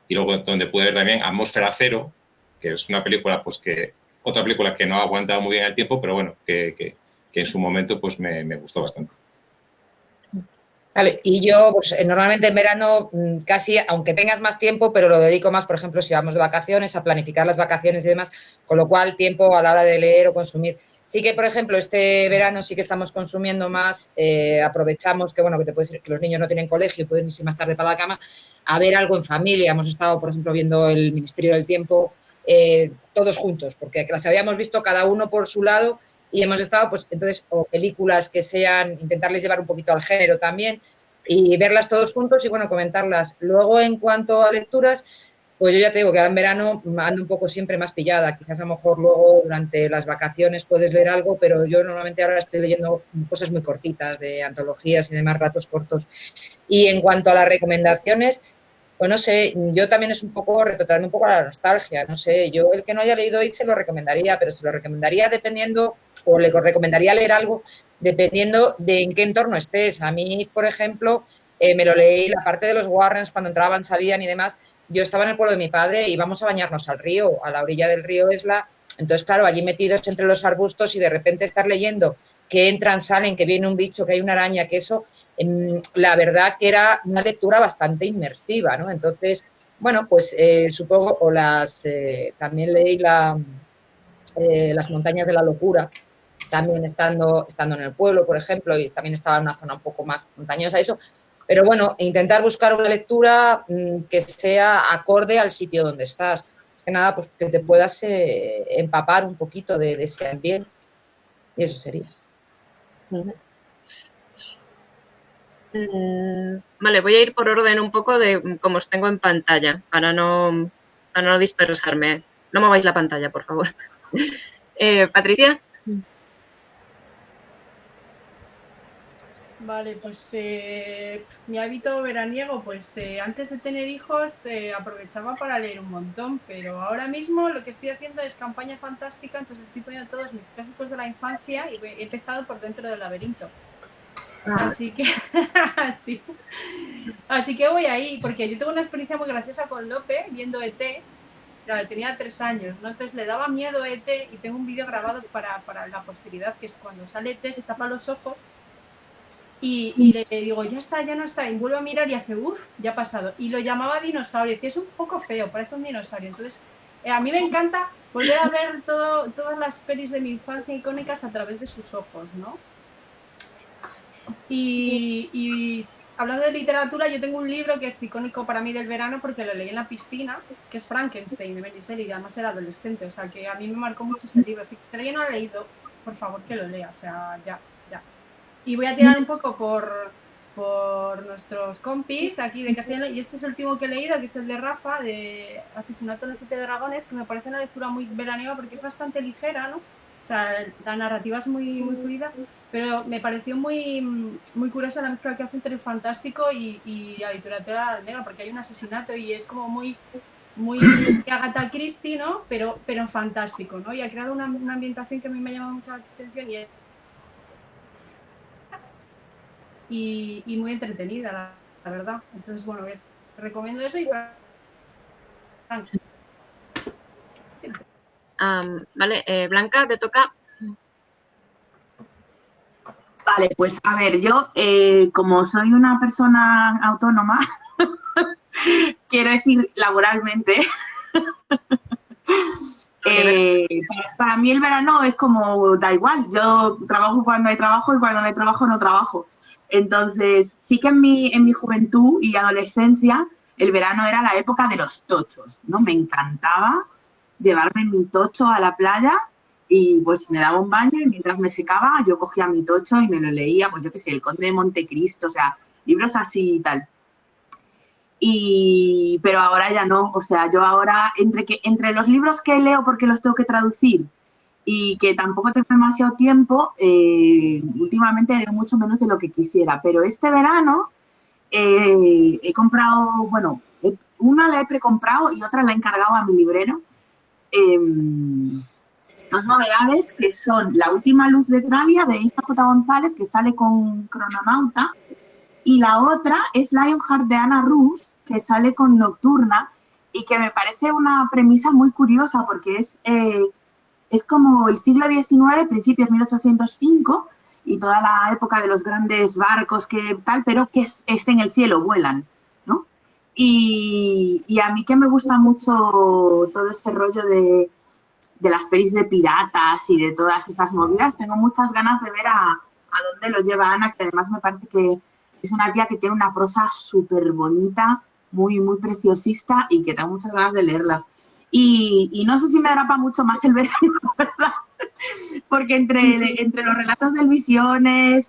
y luego donde pude ver también Atmósfera Cero, que es una película, pues otra película que no ha aguantado muy bien el tiempo, pero bueno, que en su momento pues me gustó bastante. Vale, y yo pues normalmente en verano casi, aunque tengas más tiempo, pero lo dedico más, por ejemplo, si vamos de vacaciones, a planificar las vacaciones y demás, con lo cual tiempo a la hora de leer o consumir. Sí que, por ejemplo, este verano sí que estamos consumiendo más, aprovechamos que, bueno, que los niños no tienen colegio y pueden irse más tarde para la cama, a ver algo en familia. Hemos estado, por ejemplo, viendo El Ministerio del Tiempo todos juntos, porque las habíamos visto cada uno por su lado y hemos estado, pues, entonces, o películas que sean, intentarles llevar un poquito al género también y verlas todos juntos y, bueno, comentarlas. Luego, en cuanto a lecturas, pues yo ya te digo que ahora en verano ando un poco siempre más pillada. Quizás a lo mejor luego durante las vacaciones puedes leer algo, pero yo normalmente ahora estoy leyendo cosas muy cortitas, de antologías y demás, ratos cortos. Y en cuanto a las recomendaciones, pues no sé, yo también es un poco retrotraerme un poco a la nostalgia, no sé, yo el que no haya leído It se lo recomendaría, pero se lo recomendaría dependiendo, o le recomendaría leer algo dependiendo de en qué entorno estés. A mí, por ejemplo, me lo leí la parte de los Warrens cuando entraban, salían y demás. Yo estaba en el pueblo de mi padre y íbamos a bañarnos al río, a la orilla del río Esla. Entonces, claro, allí metidos entre los arbustos y de repente estar leyendo que entran, salen, que viene un bicho, que hay una araña, que eso, la verdad que era una lectura bastante inmersiva, ¿no? Entonces, bueno, pues supongo, o también leí Las montañas de la locura, también estando en el pueblo, por ejemplo, y también estaba en una zona un poco más montañosa, eso. Pero bueno, intentar buscar una lectura que sea acorde al sitio donde estás. Es que nada, pues que te puedas empapar un poquito de ese ambiente. Y eso sería. Vale, voy a ir por orden un poco de como os tengo en pantalla, para no dispersarme. No mováis la pantalla, por favor. Patricia. Vale, pues mi hábito veraniego, pues antes de tener hijos aprovechaba para leer un montón, pero ahora mismo lo que estoy haciendo es campaña fantástica, entonces estoy poniendo todos mis clásicos de la infancia y he empezado por Dentro del laberinto. Así que sí. Así que voy ahí, porque yo tengo una experiencia muy graciosa con Lope viendo E.T. Claro, tenía 3 años, ¿no? Entonces le daba miedo a E.T. y tengo un vídeo grabado para la posteridad, que es cuando sale E.T. se tapa los ojos y le digo, ya está, ya no está, y vuelvo a mirar y hace, uff, ya ha pasado. Y lo llamaba dinosaurio, que es un poco feo, parece un dinosaurio. Entonces, a mí me encanta volver a ver todas las pelis de mi infancia icónicas a través de sus ojos, ¿no? Y hablando de literatura, yo tengo un libro que es icónico para mí del verano porque lo leí en la piscina, que es Frankenstein de Mary Shelley, y además era adolescente, o sea que a mí me marcó mucho ese libro. Si alguien no lo ha leído, por favor que lo lea, o sea, ya. Y voy a tirar un poco por nuestros compis aquí de Castellano, y este es el último que he leído, que es el de Rafa, de Asesinato en los 7 dragones, que me parece una lectura muy veraniega porque es bastante ligera, ¿no? O sea, la narrativa es muy fluida, pero me pareció muy curiosa la mezcla que hace entre el fantástico y la literatura negra, porque hay un asesinato y es como muy Agatha Christie, ¿no? Pero en fantástico, ¿no? Y ha creado una ambientación que a mí me ha llamado mucho la atención y muy entretenida, la verdad. Entonces, bueno, recomiendo eso y vale, Blanca, te toca. Vale, pues a ver, yo como soy una persona autónoma, quiero decir laboralmente, para mí el verano es como, da igual, yo trabajo cuando hay trabajo y cuando no hay trabajo no trabajo. Entonces, sí que en mi juventud y adolescencia, el verano era la época de los tochos, ¿no? Me encantaba llevarme mi tocho a la playa y pues me daba un baño y mientras me secaba yo cogía mi tocho y me lo leía, pues yo qué sé, El Conde de Montecristo, o sea, libros así y tal. Pero ahora ya no, o sea, yo ahora, entre los libros que leo porque los tengo que traducir y que tampoco tengo demasiado tiempo, últimamente leo mucho menos de lo que quisiera, pero este verano he comprado, bueno, una la he precomprado y otra la he encargado a mi librero. Dos novedades que son La última luz de Tralia de Isa J. González, que sale con Crononauta, y la otra es Lionheart de Ana Rus, que sale con Nocturna y que me parece una premisa muy curiosa porque es como el siglo XIX, principios 1805, y toda la época de los grandes barcos que tal, pero que es en el cielo, vuelan, ¿no? Y a mí que me gusta mucho todo ese rollo de las pelis de piratas y de todas esas movidas, tengo muchas ganas de ver a dónde lo lleva Ana, que además me parece que es una tía que tiene una prosa súper bonita, muy preciosista y que tengo muchas ganas de leerla. Y no sé si me dará para mucho más el verano, ¿verdad? Porque entre los relatos de Visiones,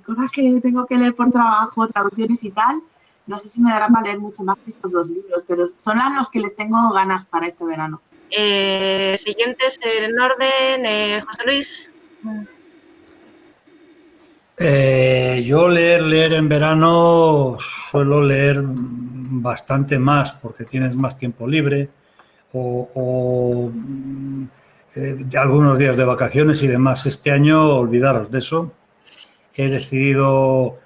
cosas que tengo que leer por trabajo, traducciones y tal, no sé si me dará para leer mucho más que estos dos libros, pero son a los que les tengo ganas para este verano. Siguientes en orden, José Luis. Yo leer en verano suelo leer bastante más porque tienes más tiempo libre o algunos días de vacaciones y demás. Este año, olvidaros de eso. He decidido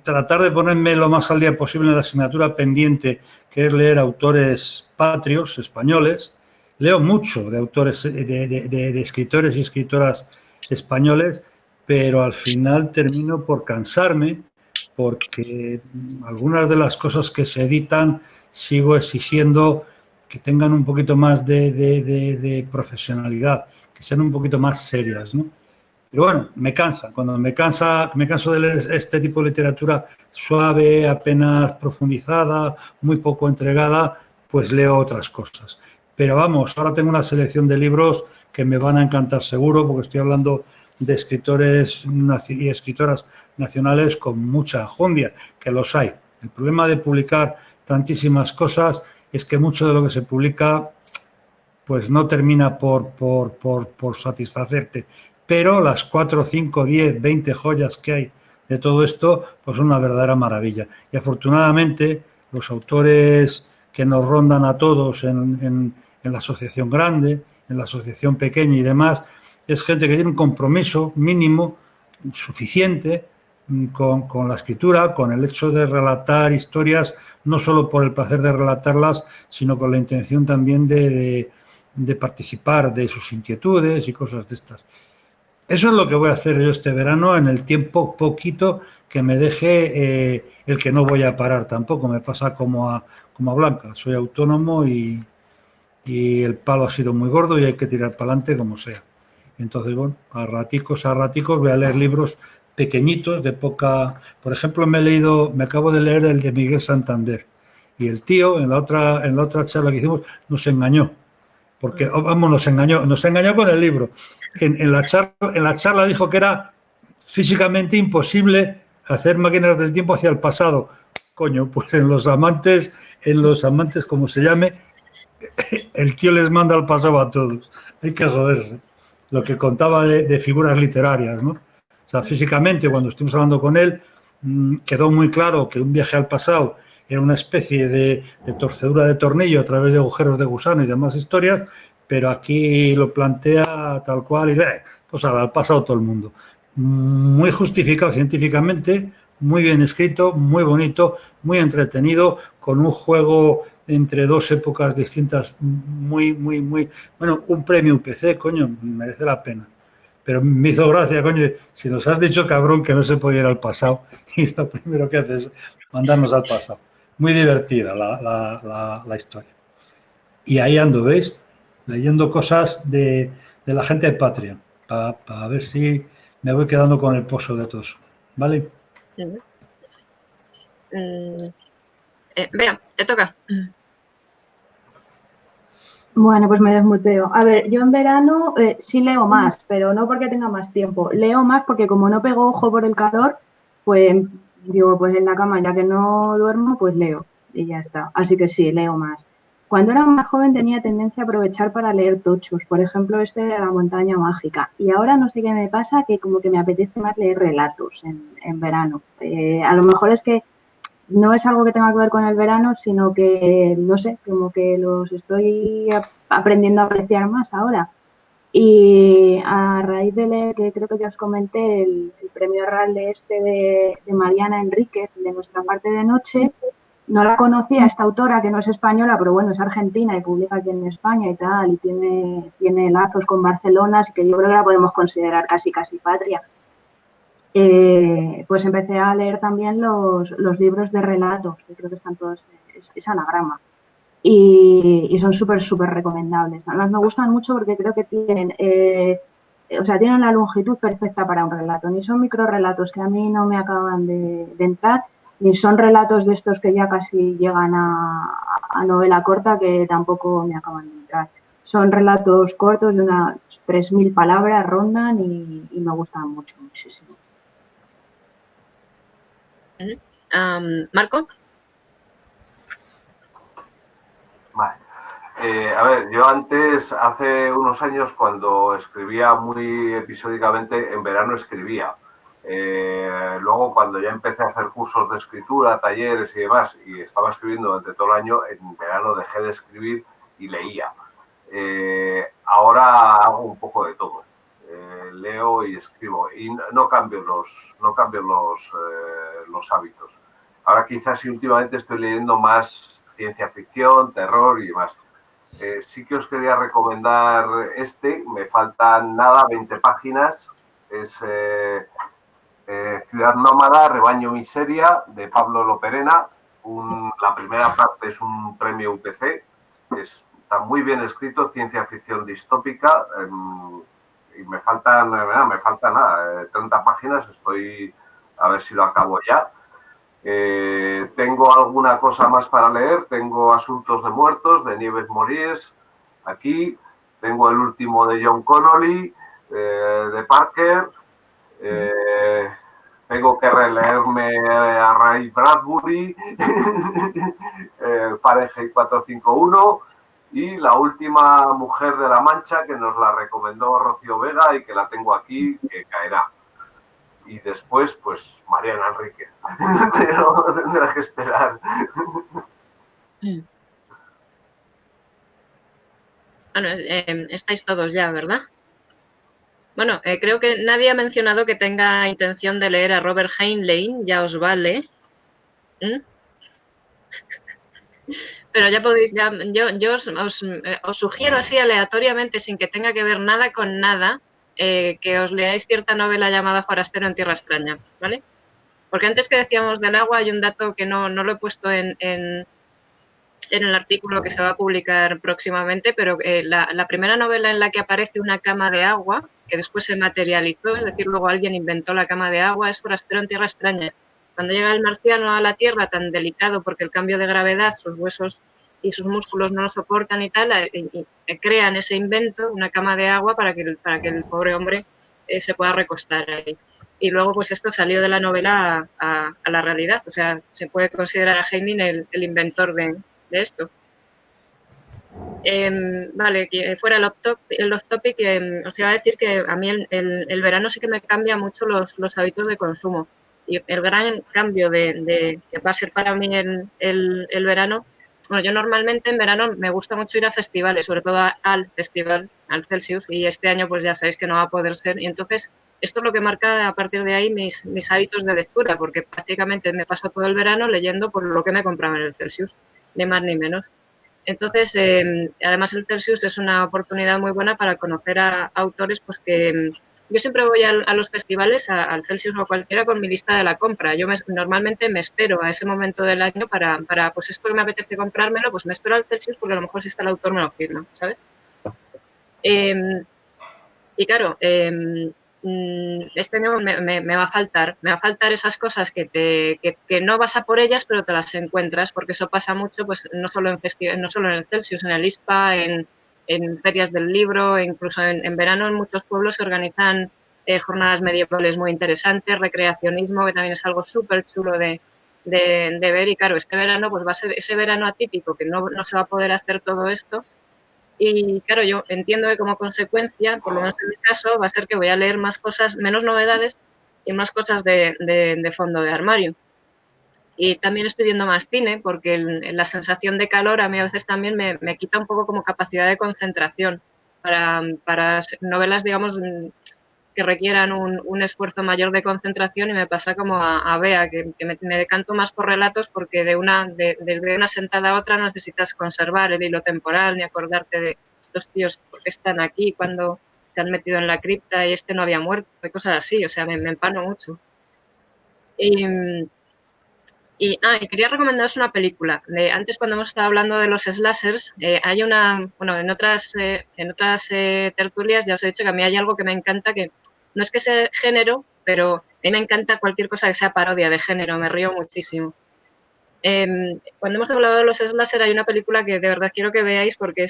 tratar de ponerme lo más al día posible en la asignatura pendiente, que es leer autores patrios españoles. Leo mucho de autores, de escritores y escritoras españoles, pero al final termino por cansarme porque algunas de las cosas que se editan sigo exigiendo que tengan un poquito más de profesionalidad, que sean un poquito más serias, ¿no? Pero bueno, me cansa. Cuando me canso de leer este tipo de literatura suave, apenas profundizada, muy poco entregada, pues leo otras cosas. Pero vamos, ahora tengo una selección de libros que me van a encantar seguro, porque estoy hablando de escritores y escritoras nacionales con mucha enjundia, que los hay. El problema de publicar tantísimas cosas es que mucho de lo que se publica pues no termina por satisfacerte. Pero las 4, 5, 10, 20 joyas que hay de todo esto, pues son una verdadera maravilla. Y afortunadamente los autores que nos rondan a todos en la asociación grande, en la asociación pequeña y demás, es gente que tiene un compromiso mínimo suficiente con la escritura, con el hecho de relatar historias, no solo por el placer de relatarlas, sino con la intención también de participar de sus inquietudes y cosas de estas. Eso es lo que voy a hacer yo este verano en el tiempo poquito que me deje, el que no voy a parar tampoco. Me pasa como a Blanca. Soy autónomo y el palo ha sido muy gordo y hay que tirar para adelante como sea. Entonces, bueno, a raticos voy a leer libros pequeñitos, de poca... Por ejemplo, me acabo de leer el de Miguel Santander, y el tío, en la otra charla que hicimos, nos engañó. Porque, vamos, nos engañó con el libro. En la charla dijo que era físicamente imposible hacer máquinas del tiempo hacia el pasado. Coño, pues en los amantes, como se llame, el tío les manda al pasado a todos. Hay que joderse. Lo que contaba de figuras literarias, ¿no? O sea, físicamente, cuando estuvimos hablando con él, quedó muy claro que un viaje al pasado era una especie de torcedura de tornillo a través de agujeros de gusano y demás historias, pero aquí lo plantea tal cual y pues al pasado todo el mundo. Muy justificado científicamente, muy bien escrito, muy bonito, muy entretenido, con un juego entre dos épocas distintas, muy... Bueno, un premio UPC, coño, merece la pena. Pero me hizo gracia, coño, si nos has dicho, cabrón, que no se podía ir al pasado, y lo primero que haces es mandarnos al pasado. Muy divertida la historia. Y ahí ando, ¿veis? Leyendo cosas de la gente de Patreon, para ver si me voy quedando con el pozo de todo eso. ¿Vale? Vea, te toca. Bueno, pues me desmuteo. A ver, yo en verano sí leo más, pero no porque tenga más tiempo. Leo más porque como no pego ojo por el calor, pues digo, pues en la cama, ya que no duermo, pues leo y ya está. Así que sí, leo más. Cuando era más joven tenía tendencia a aprovechar para leer tochos, por ejemplo este de La montaña mágica. Y ahora no sé qué me pasa, que como que me apetece más leer relatos en verano. A lo mejor es que no es algo que tenga que ver con el verano, sino que, no sé, como que los estoy aprendiendo a apreciar más ahora. Y a raíz de leer, que creo que ya os comenté, el premio Ralde de Mariana Enríquez, de Nuestra parte de noche, no la conocía esta autora, que no es española, pero bueno, es argentina y publica aquí en España y tal, y tiene lazos con Barcelona, así que yo creo que la podemos considerar casi patria. Pues empecé a leer también los libros de relatos, que creo que están todos, es anagrama, y son súper recomendables. Además me gustan mucho porque creo que tienen la longitud perfecta para un relato, ni son microrelatos que a mí no me acaban de entrar, ni son relatos de estos que ya casi llegan a novela corta que tampoco me acaban de entrar. Son relatos cortos de unas 3.000 palabras, rondan y me gustan muchísimo. Marco. Vale. A ver, yo antes, hace unos años, cuando escribía muy episódicamente, en verano escribía. Luego, cuando ya empecé a hacer cursos de escritura, talleres y demás, y estaba escribiendo durante todo el año, en verano dejé de escribir y leía. Ahora hago un poco de todo. Leo y escribo y no cambio los hábitos. Ahora quizás sí, últimamente estoy leyendo más ciencia ficción, terror y demás. Sí que os quería recomendar me faltan 20 páginas, es Ciudad Nómada, Rebaño Miseria, de Pablo Loperena. La primera parte es un premio UPC, está muy bien escrito, ciencia ficción distópica, y me faltan 30 páginas, estoy a ver si lo acabo ya. Tengo alguna cosa más para leer, tengo Asuntos de Muertos, de Nieves Mories, aquí, tengo el último de John Connolly, de Parker, tengo que releerme a Ray Bradbury, Fahrenheit 451, y La última mujer de la Mancha, que nos la recomendó Rocío Vega y que la tengo aquí, que caerá. Y después, pues, Mariana Enríquez. Pero tendrá que esperar. Bueno, estáis todos ya, ¿verdad? Bueno, creo que nadie ha mencionado que tenga intención de leer a Robert Heinlein, ya os vale. Pero ya podéis, yo os sugiero así aleatoriamente, sin que tenga que ver nada con nada, que os leáis cierta novela llamada Forastero en Tierra Extraña, ¿vale? Porque antes que decíamos del agua hay un dato que no lo he puesto en el artículo que se va a publicar próximamente, pero la primera novela en la que aparece una cama de agua que después se materializó, es decir, luego alguien inventó la cama de agua, es forastero en tierra extraña. Cuando llega el marciano a la Tierra, tan delicado porque el cambio de gravedad, sus huesos y sus músculos no lo soportan y tal, crean ese invento, una cama de agua para que el pobre hombre se pueda recostar ahí. Y luego pues esto salió de la novela a la realidad, o sea, se puede considerar a Heinlein el inventor de esto. Vale, que fuera el off-topic, os iba a decir que a mí el verano sí que me cambia mucho los hábitos de consumo. Y el gran cambio que va a ser para mí el verano, bueno, yo normalmente en verano me gusta mucho ir a festivales, sobre todo al festival, al Celsius, y este año pues ya sabéis que no va a poder ser. Y entonces esto es lo que marca a partir de ahí mis hábitos de lectura, porque prácticamente me paso todo el verano leyendo por lo que me compraba en el Celsius, ni más ni menos. Entonces, además el Celsius es una oportunidad muy buena para conocer a autores, pues que yo siempre voy a los festivales, al Celsius o cualquiera, con mi lista de la compra. Yo normalmente me espero a ese momento del año para pues esto que me apetece comprármelo, pues me espero al Celsius porque a lo mejor si está el autor me lo firma, ¿sabes? Y claro, este año me va a faltar esas cosas que no vas a por ellas, pero te las encuentras, porque eso pasa mucho, pues no solo en el Celsius, en el ISPA, en ferias del libro, incluso en verano en muchos pueblos se organizan jornadas medievales muy interesantes, recreacionismo, que también es algo súper chulo de ver. Y claro, este verano pues va a ser ese verano atípico, que no se va a poder hacer todo esto. Y claro, yo entiendo que como consecuencia, por lo menos en mi caso, va a ser que voy a leer más cosas, menos novedades y más cosas de fondo de armario. Y también estoy viendo más cine, porque la sensación de calor a mí a veces también me quita un poco como capacidad de concentración para novelas, digamos, que requieran un esfuerzo mayor de concentración, y me pasa como a Bea, que me decanto más por relatos porque desde una sentada a otra no necesitas conservar el hilo temporal ni acordarte de estos tíos porque están aquí cuando se han metido en la cripta y este no había muerto, y cosas así, o sea, me empano mucho. Y quería recomendaros una película. Antes, cuando hemos estado hablando de los slashers, hay en otras tertulias ya os he dicho que a mí hay algo que me encanta, que no es que sea género, pero a mí me encanta cualquier cosa que sea parodia de género, me río muchísimo. Cuando hemos hablado de los slasher, hay una película que de verdad quiero que veáis porque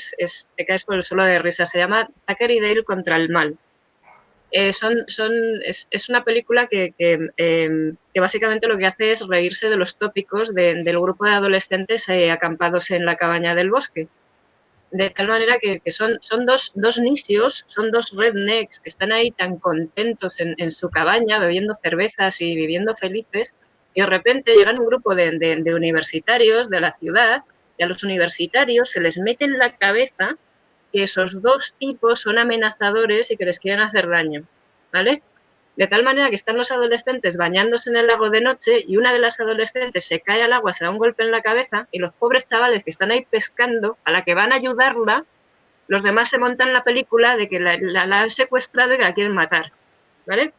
te caes por el suelo de risa. Se llama Tucker y Dale contra el mal. Es una película que básicamente lo que hace es reírse de los tópicos del grupo de adolescentes acampados en la cabaña del bosque. De tal manera que son dos nisios, son dos rednecks que están ahí tan contentos en su cabaña, bebiendo cervezas y viviendo felices, y de repente llegan un grupo de universitarios de la ciudad, y a los universitarios se les mete en la cabeza que esos dos tipos son amenazadores y que les quieren hacer daño, ¿vale? De tal manera que están los adolescentes bañándose en el lago de noche y una de las adolescentes se cae al agua, se da un golpe en la cabeza, y los pobres chavales que están ahí pescando, a la que van a ayudarla, los demás se montan la película de que la han secuestrado y que la quieren matar, ¿vale?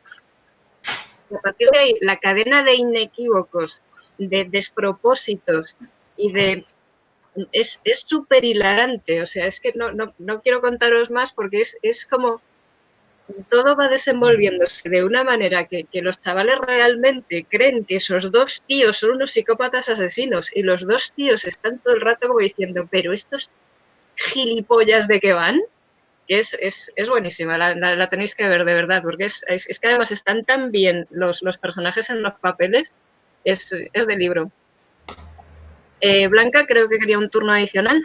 Y a partir de ahí, la cadena de inequívocos, de despropósitos y de... Es súper hilarante, o sea, es que no quiero contaros más porque es como todo va desenvolviéndose de una manera que los chavales realmente creen que esos dos tíos son unos psicópatas asesinos, y los dos tíos están todo el rato como diciendo, pero estos gilipollas de qué van, que es buenísima, la tenéis que ver de verdad, porque es que además están tan bien los personajes en los papeles, es de libro. Blanca, creo que quería un turno adicional.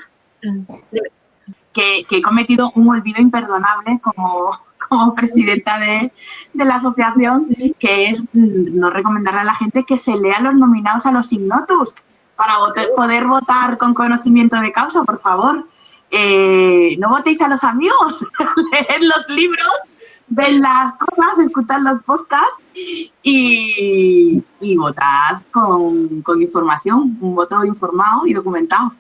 Que he cometido un olvido imperdonable como presidenta de la asociación, que es no recomendarle a la gente que se lea los nominados a los Ignotus para poder votar con conocimiento de causa, por favor. No votéis a los amigos, leed los libros, ven las cosas, escuchad los podcasts y votad con información, un voto informado y documentado,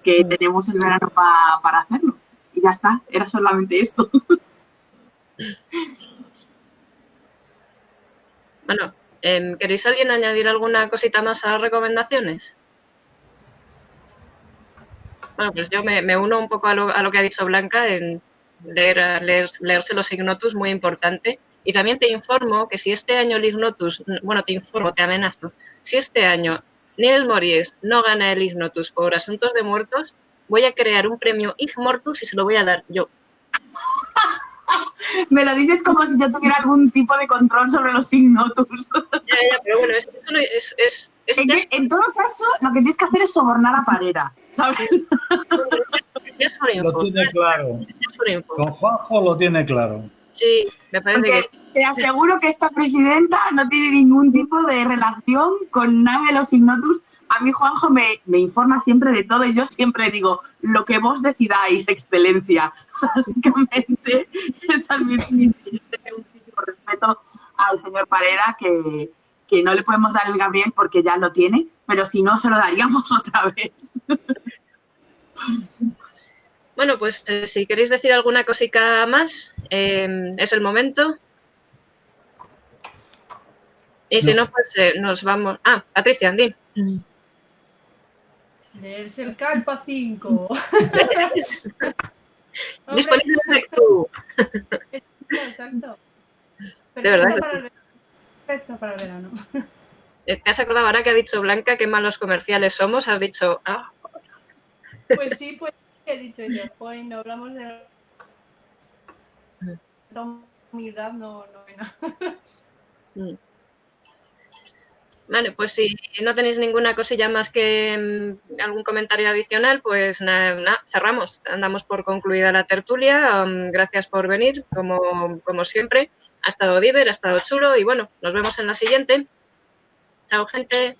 que tenemos el verano para hacerlo. Y ya está, era solamente esto. Bueno, ¿queréis alguien añadir alguna cosita más a las recomendaciones? Bueno, pues yo me uno un poco a lo que ha dicho Blanca. leerse los Ignotus, muy importante. Y también te informo que si este año el Ignotus, bueno, te informo, te amenazo, si este año Nils Mories no gana el Ignotus por Asuntos de Muertos, voy a crear un premio Ig Mortus y se lo voy a dar yo. Me lo dices como si yo tuviera algún tipo de control sobre los Ignotus. Ya, pero bueno, En todo caso, lo que tienes que hacer es sobornar a Parera, ¿sabes? Lo tiene claro. Con Juanjo lo tiene claro. Sí, me parece porque que te aseguro que esta presidenta no tiene ningún tipo de relación con nada de los Ignotus. A mí Juanjo me informa siempre de todo y yo siempre digo, lo que vos decidáis, excelencia. Básicamente, esa es mi opinión. Yo tengo muchísimo respeto al señor Parera, que no le podemos dar el Gabriel porque ya lo tiene, pero si no, se lo daríamos otra vez. Bueno, pues si queréis decir alguna cosica más, es el momento. Y si no, pues nos vamos... Ah, Patricia, Andy. Leerse el Calpa 5. Disponible en Lectu. Exacto. De verdad. Perfecto para el verano. ¿Te has acordado ahora que ha dicho Blanca qué malos comerciales somos? Has dicho... Ah. Pues sí, pues he dicho yo. Pues no hablamos de la humildad, no Mm. Vale, pues si no tenéis ninguna cosilla más que algún comentario adicional, pues nada, cerramos. Andamos por concluida la tertulia. Gracias por venir, como siempre. Ha estado Diver, ha estado chulo y bueno, nos vemos en la siguiente. Chao, gente.